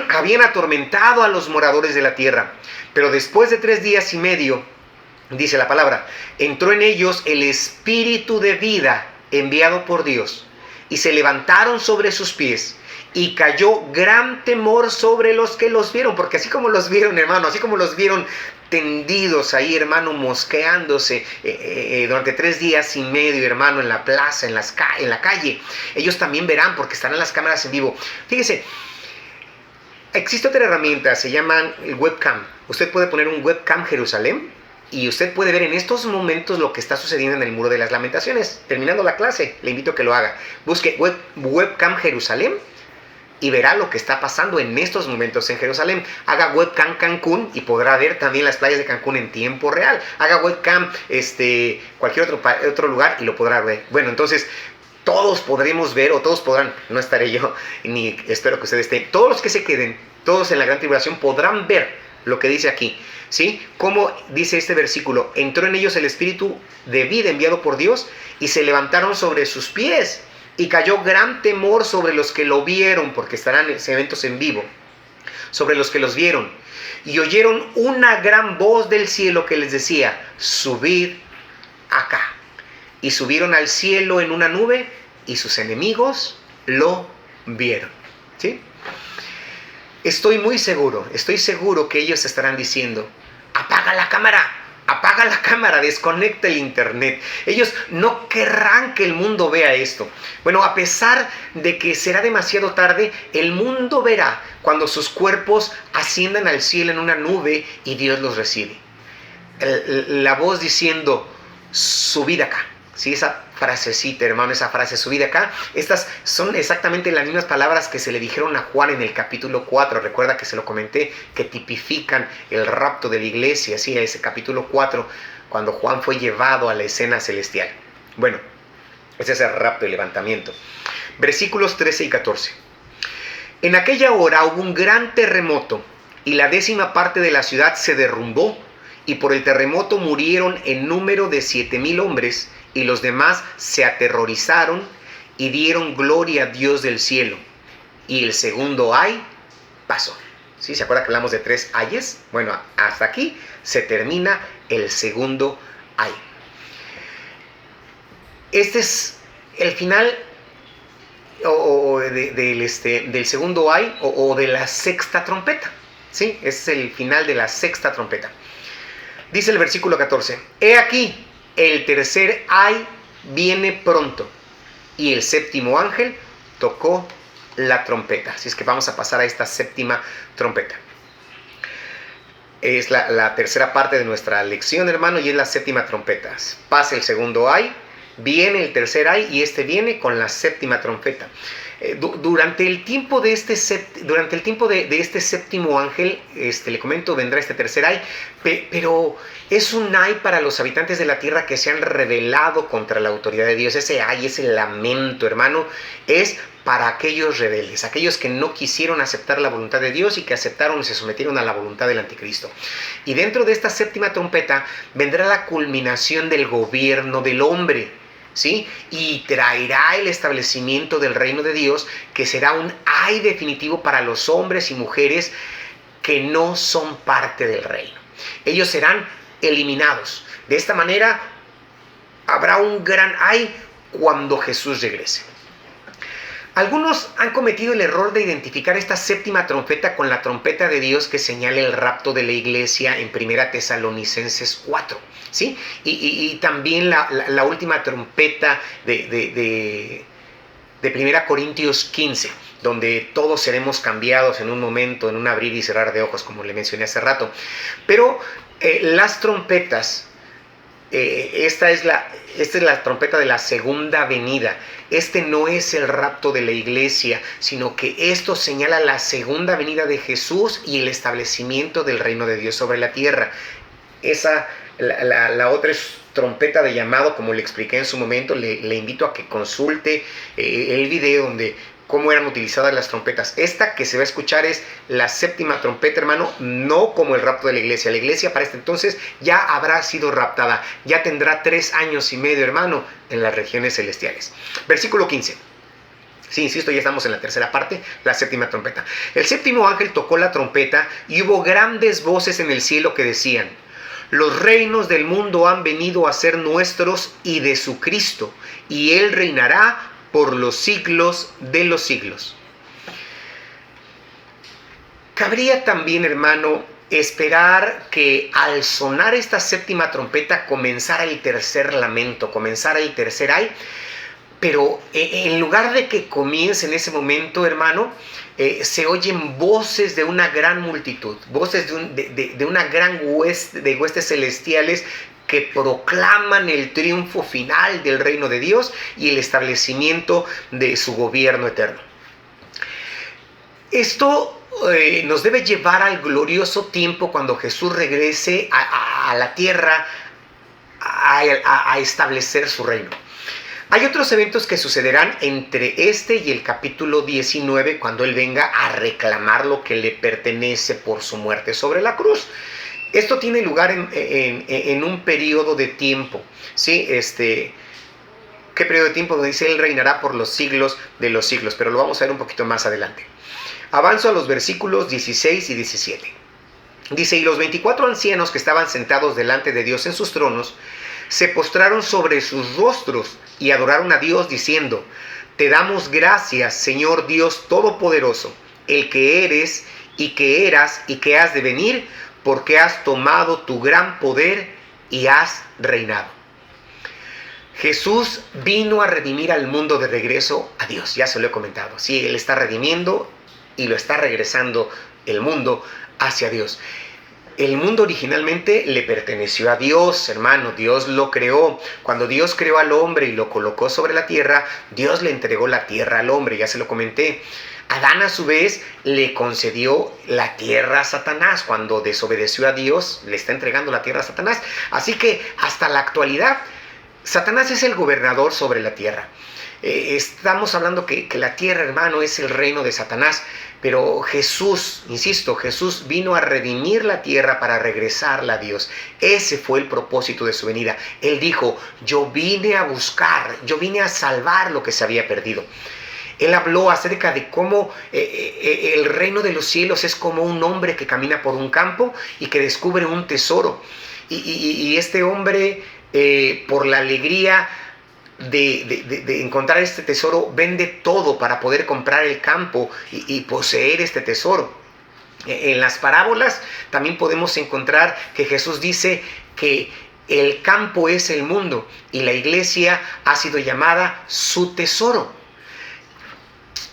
S1: habían atormentado a los moradores de la tierra. Pero después de 3 días y medio, dice la palabra, entró en ellos el espíritu de vida enviado por Dios, y se levantaron sobre sus pies, y cayó gran temor sobre los que los vieron, porque así como los vieron, hermano, así como los vieron tendidos ahí, hermano, mosqueándose durante 3 días y medio, hermano, en la plaza, en la calle, ellos también verán, porque estarán las cámaras en vivo. Fíjese, existe otra herramienta, se llama el webcam. Usted puede poner un webcam Jerusalén, y usted puede ver en estos momentos lo que está sucediendo en el Muro de las Lamentaciones. Terminando la clase, le invito a que lo haga. Busque webcam Jerusalén y verá lo que está pasando en estos momentos en Jerusalén. Haga webcam Cancún y podrá ver también las playas de Cancún en tiempo real. Haga webcam cualquier otro lugar y lo podrá ver. Bueno, entonces todos podremos ver, o todos podrán, no estaré yo, ni espero que ustedes estén, todos los que se queden, todos en la gran tribulación podrán ver lo que dice aquí, ¿sí? Como dice este versículo, entró en ellos el espíritu de vida enviado por Dios, y se levantaron sobre sus pies, y cayó gran temor sobre los que lo vieron, porque estarán eventos en vivo, sobre los que los vieron, y oyeron una gran voz del cielo que les decía, subid acá. Y subieron al cielo en una nube, y sus enemigos lo vieron, ¿sí? Estoy seguro que ellos estarán diciendo, apaga apaga la cámara, desconecta el internet. Ellos no querrán que el mundo vea esto. Bueno, a pesar de que será demasiado tarde, el mundo verá cuando sus cuerpos asciendan al cielo en una nube y Dios los recibe. La voz diciendo, subid acá. Sí, esa frasecita, hermano, esa frase, subid acá. Estas son exactamente las mismas palabras que se le dijeron a Juan en el capítulo 4. Recuerda que se lo comenté, que tipifican el rapto de la iglesia. Sí, ese capítulo 4, cuando Juan fue llevado a la escena celestial. Bueno, ese es el rapto y levantamiento. Versículos 13 y 14. En aquella hora hubo un gran terremoto y la 10ª parte de la ciudad se derrumbó, y por el terremoto murieron en número de 7,000 hombres, y los demás se aterrorizaron y dieron gloria a Dios del cielo. Y el segundo ay pasó. ¿Sí? ¿Se acuerda que hablamos de 3 ayes? Bueno, hasta aquí se termina el segundo ay. Este es el final del segundo ay o de la 6ª trompeta. ¿Sí? Es el final de la 6ª trompeta. Dice el versículo 14, he aquí, el tercer ay viene pronto, y el 7º ángel tocó la trompeta. Así es que vamos a pasar a esta 7ª trompeta. Es la tercera parte de nuestra lección, hermano, y es la 7ª trompeta. Pasa el segundo ay, viene el tercer ay, y este viene con la 7ª trompeta. Durante el tiempo de este 7º ángel, le comento, vendrá este tercer ay, pero es un ay para los habitantes de la tierra que se han rebelado contra la autoridad de Dios. Ese ay, ese lamento, hermano, es para aquellos rebeldes, aquellos que no quisieron aceptar la voluntad de Dios y que aceptaron y se sometieron a la voluntad del anticristo. Y dentro de esta 7ª trompeta vendrá la culminación del gobierno del hombre, ¿sí? Y traerá el establecimiento del reino de Dios, que será un ay definitivo para los hombres y mujeres que no son parte del reino. Ellos serán eliminados. De esta manera habrá un gran ay cuando Jesús regrese. Algunos han cometido el error de identificar esta 7ª trompeta con la trompeta de Dios que señala el rapto de la iglesia en 1 Tesalonicenses 4. ¿Sí? Y también la última trompeta de 1 Corintios 15, donde todos seremos cambiados en un momento, en un abrir y cerrar de ojos, como le mencioné hace rato. Pero las trompetas, esta es la trompeta de la segunda venida. Este no es el rapto de la iglesia, sino que esto señala la segunda venida de Jesús y el establecimiento del reino de Dios sobre la tierra. La otra es trompeta de llamado, como le expliqué en su momento. Le invito a que consulte el video donde cómo eran utilizadas las trompetas. Esta que se va a escuchar es la 7ª trompeta, hermano, no como el rapto de la iglesia. La iglesia para este entonces ya habrá sido raptada, ya tendrá 3 años y medio, hermano, en las regiones celestiales. Versículo 15. Sí, insisto, ya estamos en la tercera parte, la 7ª trompeta. El 7º ángel tocó la trompeta y hubo grandes voces en el cielo que decían: los reinos del mundo han venido a ser nuestros y de su Cristo, y Él reinará por los siglos de los siglos. Cabría también, hermano, esperar que al sonar esta 7ª trompeta comenzara el tercer lamento, comenzara el tercer ay, pero en lugar de que comience en ese momento, hermano, se oyen voces de una gran multitud, voces de una gran huestes celestiales que proclaman el triunfo final del reino de Dios y el establecimiento de su gobierno eterno. Esto nos debe llevar al glorioso tiempo cuando Jesús regrese a la tierra a establecer su reino. Hay otros eventos que sucederán entre este y el capítulo 19, cuando Él venga a reclamar lo que le pertenece por su muerte sobre la cruz. Esto tiene lugar en un periodo de tiempo, ¿sí? ¿Qué periodo de tiempo? Donde dice Él reinará por los siglos de los siglos, pero lo vamos a ver un poquito más adelante. Avanzo a los versículos 16 y 17. Dice: y los 24 ancianos que estaban sentados delante de Dios en sus tronos, se postraron sobre sus rostros y adoraron a Dios diciendo: te damos gracias, Señor Dios Todopoderoso, el que eres y que eras y que has de venir, porque has tomado tu gran poder y has reinado. Jesús vino a redimir al mundo de regreso a Dios, ya se lo he comentado. Sí, Él está redimiendo y lo está regresando el mundo hacia Dios. El mundo originalmente le perteneció a Dios, hermano. Dios lo creó. Cuando Dios creó al hombre y lo colocó sobre la tierra, Dios le entregó la tierra al hombre, ya se lo comenté. Adán a su vez le concedió la tierra a Satanás. Cuando desobedeció a Dios, le está entregando la tierra a Satanás. Así que hasta la actualidad, Satanás es el gobernador sobre la tierra. Estamos hablando que la tierra, hermano, es el reino de Satanás. Pero Jesús, insisto, Jesús vino a redimir la tierra para regresarla a Dios. Ese fue el propósito de su venida. Él dijo, yo vine a buscar, yo vine a salvar lo que se había perdido. Él habló acerca de cómo el reino de los cielos es como un hombre que camina por un campo y que descubre un tesoro. Y este hombre, por la alegría de encontrar este tesoro, vende todo para poder comprar el campo y poseer este tesoro. En las parábolas también podemos encontrar que Jesús dice que el campo es el mundo y la iglesia ha sido llamada su tesoro.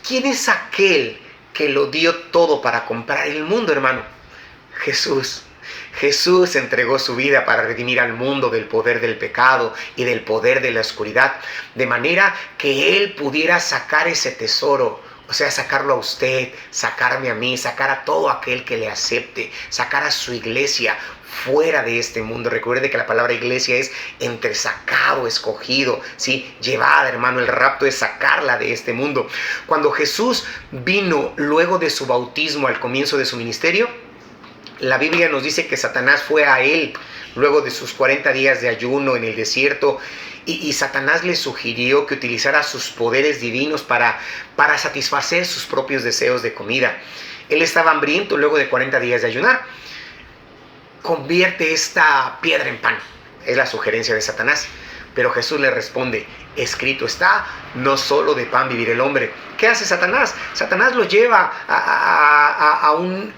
S1: ¿Quién es aquel que lo dio todo para comprar el mundo, hermano? Jesús. Jesús entregó su vida para redimir al mundo del poder del pecado y del poder de la oscuridad, de manera que Él pudiera sacar ese tesoro, o sea, sacarlo a usted, sacarme a mí, sacar a todo aquel que le acepte, sacar a su iglesia fuera de este mundo. Recuerde que la palabra iglesia es entresacado, escogido, ¿sí? Llevada, hermano. El rapto es sacarla de este mundo. Cuando Jesús vino luego de su bautismo al comienzo de su ministerio, la Biblia nos dice que Satanás fue a él luego de sus 40 días de ayuno en el desierto y Satanás le sugirió que utilizara sus poderes divinos para satisfacer sus propios deseos de comida. Él estaba hambriento luego de 40 días de ayunar. Convierte esta piedra en pan. Es la sugerencia de Satanás. Pero Jesús le responde, escrito está, no solo de pan vivir el hombre. ¿Qué hace Satanás? Satanás lo lleva a un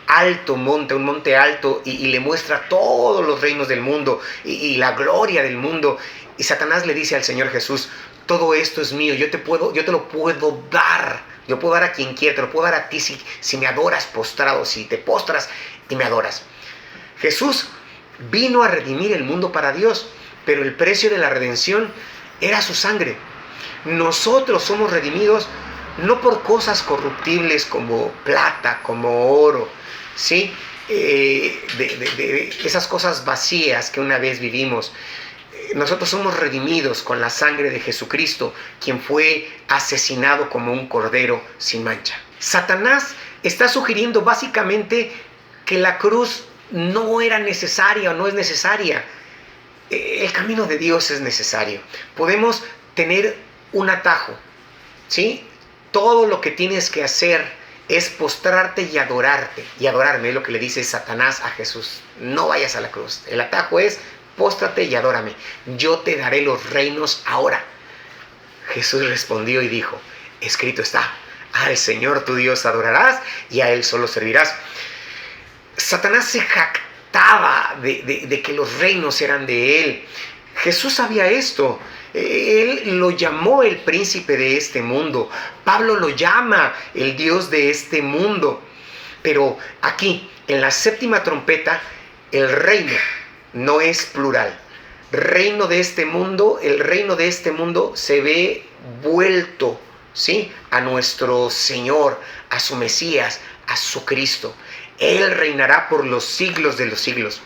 S1: alto monte, un monte alto, y le muestra todos los reinos del mundo y la gloria del mundo. Y Satanás le dice al Señor Jesús, todo esto es mío, yo te lo puedo dar. Yo puedo dar a quien quiera, te lo puedo dar a ti si me adoras postrado, si te postras y me adoras. Jesús vino a redimir el mundo para Dios, pero el precio de la redención era su sangre. Nosotros somos redimidos no por cosas corruptibles como plata, como oro, ¿sí? De esas cosas vacías que una vez vivimos. Nosotros somos redimidos con la sangre de Jesucristo, quien fue asesinado como un cordero sin mancha. Satanás está sugiriendo básicamente que la cruz no era necesaria o no es necesaria. El camino de Dios es necesario. Podemos tener un atajo, ¿sí? Todo lo que tienes que hacer es postrarte y adorarte. Y adorarme es lo que le dice Satanás a Jesús. No vayas a la cruz. El atajo es, póstrate y adórame. Yo te daré los reinos ahora. Jesús respondió y dijo, escrito está, al Señor tu Dios adorarás y a Él solo servirás. Satanás se jactaba de que los reinos eran de Él. Jesús sabía esto. Él lo llamó el príncipe de este mundo. Pablo lo llama el Dios de este mundo. Pero aquí, en la séptima trompeta, el reino no es plural. Reino de este mundo, el reino de este mundo se ve vuelto, ¿sí?, a nuestro Señor, a su Mesías, a su Cristo. Él reinará por los siglos de los siglos.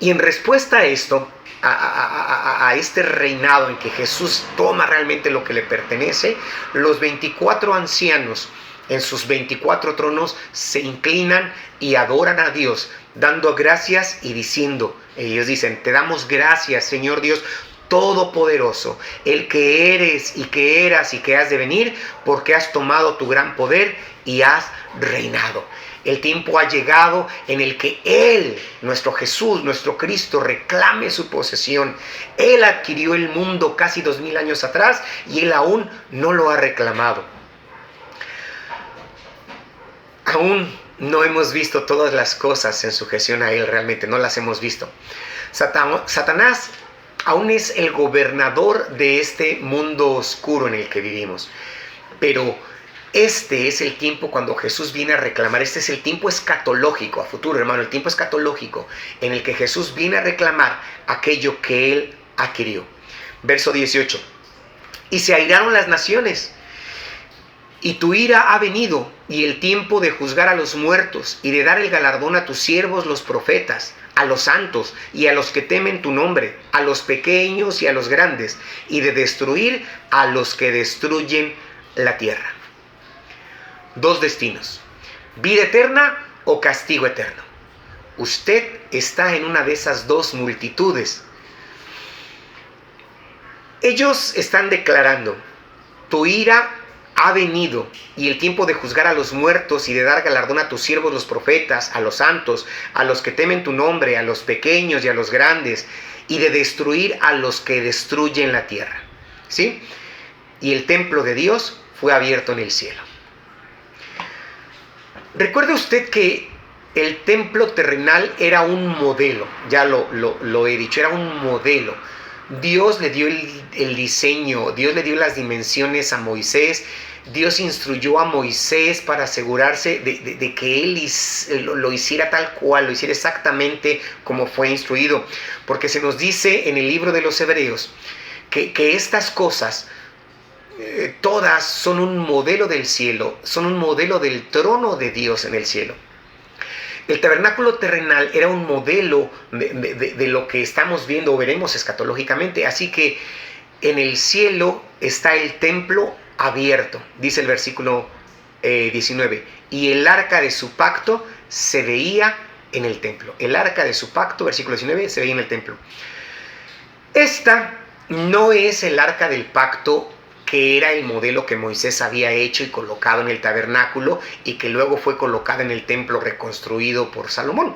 S1: Y en respuesta a esto, a este reinado en que Jesús toma realmente lo que le pertenece, los 24 ancianos en sus 24 tronos se inclinan y adoran a Dios, dando gracias y diciendo, ellos dicen, te damos gracias, Señor Dios Todopoderoso, el que eres y que eras y que has de venir, porque has tomado tu gran poder y has reinado. El tiempo ha llegado en el que Él, nuestro Jesús, nuestro Cristo, reclame su posesión. Él adquirió el mundo casi 2000 años atrás y Él aún no lo ha reclamado. Aún no hemos visto todas las cosas en sujeción a Él, realmente no las hemos visto. Satanás aún es el gobernador de este mundo oscuro en el que vivimos. Pero este es el tiempo cuando Jesús viene a reclamar. Este es el tiempo escatológico, a futuro, hermano, el tiempo escatológico en el que Jesús viene a reclamar aquello que Él adquirió. Verso 18. Y se airaron las naciones, y tu ira ha venido, y el tiempo de juzgar a los muertos, y de dar el galardón a tus siervos los profetas, a los santos, y a los que temen tu nombre, a los pequeños y a los grandes, y de destruir a los que destruyen la tierra. Dos destinos: vida eterna o castigo eterno. Usted está en una de esas dos multitudes. Ellos están declarando: tu ira ha venido, y el tiempo de juzgar a los muertos y de dar galardón a tus siervos los profetas, a los santos, a los que temen tu nombre, a los pequeños y a los grandes, y de destruir a los que destruyen la tierra. ¿Sí? Y el templo de Dios fue abierto en el cielo. Recuerde usted que el templo terrenal era un modelo, ya lo he dicho, era un modelo. Dios le dio el diseño, Dios le dio las dimensiones a Moisés, Dios instruyó a Moisés para asegurarse de que él lo hiciera tal cual, lo hiciera exactamente como fue instruido. Porque se nos dice en el libro de los Hebreos que estas cosas todas son un modelo del cielo, son un modelo del trono de Dios en el cielo. El tabernáculo terrenal era un modelo de lo que estamos viendo o veremos escatológicamente. Así que en el cielo está el templo abierto, dice el versículo 19. Y el arca de su pacto se veía en el templo. El arca de su pacto, versículo 19, se veía en el templo. Esta no es el arca del pacto que era el modelo que Moisés había hecho y colocado en el tabernáculo y que luego fue colocado en el templo reconstruido por Salomón,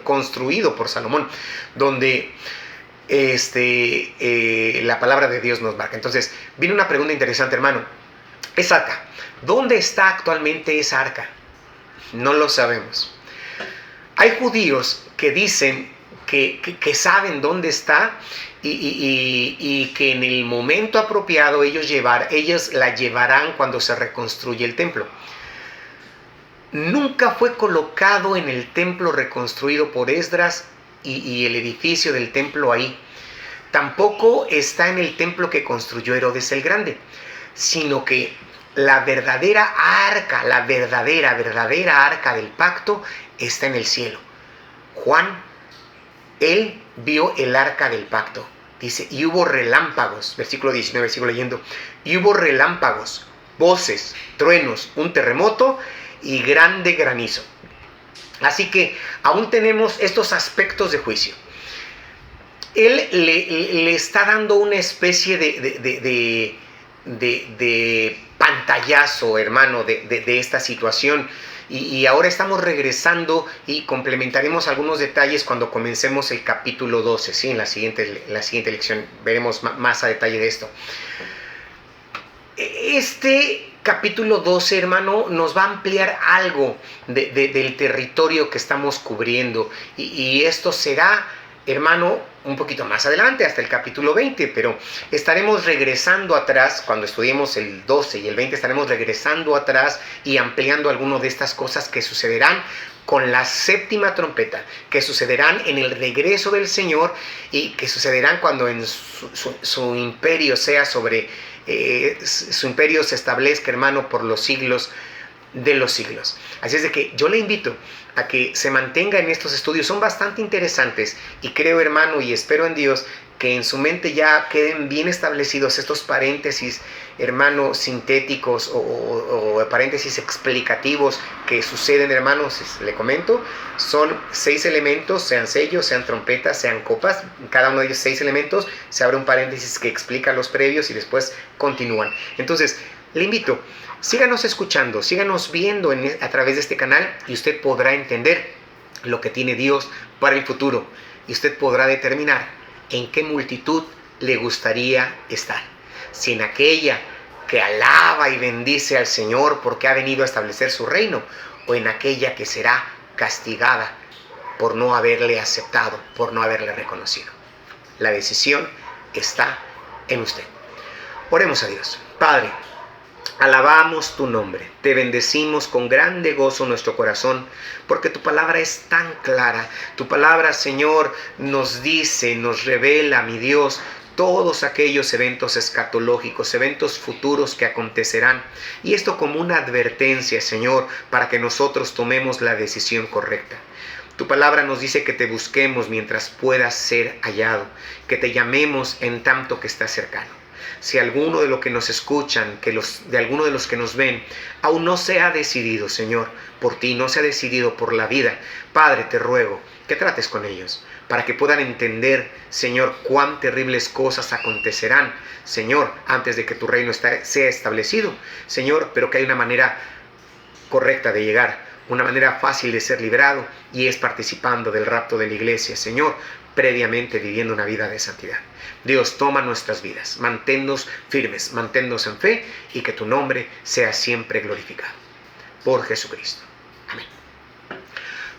S1: construido por Salomón, donde la palabra de Dios nos marca. Entonces, viene una pregunta interesante, hermano. Esa arca, ¿dónde está actualmente esa arca? No lo sabemos. Hay judíos que dicen que saben dónde está y que en el momento apropiado ellos la llevarán cuando se reconstruye el templo. Nunca fue colocado en el templo reconstruido por Esdras y el edificio del templo ahí. Tampoco está en el templo que construyó Herodes el Grande, sino que la verdadera arca, la verdadera arca del pacto está en el cielo. Juan, él vio el arca del pacto. Dice, y hubo relámpagos, versículo 19, sigo leyendo, y hubo relámpagos, voces, truenos, un terremoto y grande granizo. Así que aún tenemos estos aspectos de juicio. Él le está dando una especie de pantallazo, hermano, de esta situación. Y ahora estamos regresando y complementaremos algunos detalles cuando comencemos el capítulo 12, ¿sí? En la siguiente lección veremos más a detalle de esto. Este capítulo 12, hermano, nos va a ampliar algo del territorio que estamos cubriendo. Y esto será, hermano, un poquito más adelante, hasta el capítulo 20, pero estaremos regresando atrás, cuando estudiemos el 12 y el 20, estaremos regresando atrás y ampliando algunas de estas cosas que sucederán con la séptima trompeta, que sucederán en el regreso del Señor y que sucederán cuando en su imperio sea sobre, su imperio se establezca, hermano, por los siglos de los siglos. Así es de que yo le invito a que se mantenga en estos estudios, son bastante interesantes y creo, hermano, y espero en Dios que en su mente ya queden bien establecidos estos paréntesis, hermano, sintéticos o paréntesis explicativos que suceden, hermanos. Le comento, son 6 elementos, sean sellos, sean trompetas, sean copas, cada uno de ellos 6 elementos, se abre un paréntesis que explica los previos y después continúan. Entonces, le invito, síganos escuchando, síganos viendo a través de este canal y usted podrá entender lo que tiene Dios para el futuro. Y usted podrá determinar en qué multitud le gustaría estar. Si en aquella que alaba y bendice al Señor porque ha venido a establecer su reino, o en aquella que será castigada por no haberle aceptado, por no haberle reconocido. La decisión está en usted. Oremos a Dios. Padre, alabamos tu nombre, te bendecimos con grande gozo nuestro corazón, porque tu palabra es tan clara. Tu palabra, Señor, nos dice, nos revela, mi Dios, todos aquellos eventos escatológicos, eventos futuros que acontecerán. Y esto como una advertencia, Señor, para que nosotros tomemos la decisión correcta. Tu palabra nos dice que te busquemos mientras puedas ser hallado, que te llamemos en tanto que estás cercano. Si alguno de los que nos escuchan, de alguno de los que nos ven, aún no se ha decidido, Señor, por ti, no se ha decidido por la vida, Padre, te ruego que trates con ellos, para que puedan entender, Señor, cuán terribles cosas acontecerán, Señor, antes de que tu reino sea establecido, Señor, pero que hay una manera correcta de llegar, una manera fácil de ser librado, y es participando del rapto de la iglesia, Señor, previamente viviendo una vida de santidad. Dios, toma nuestras vidas, manténnos firmes, manténnos en fe, y que tu nombre sea siempre glorificado. Por Jesucristo. Amén.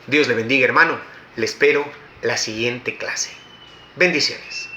S1: Dios le bendiga, hermano. Le espero la siguiente clase. Bendiciones.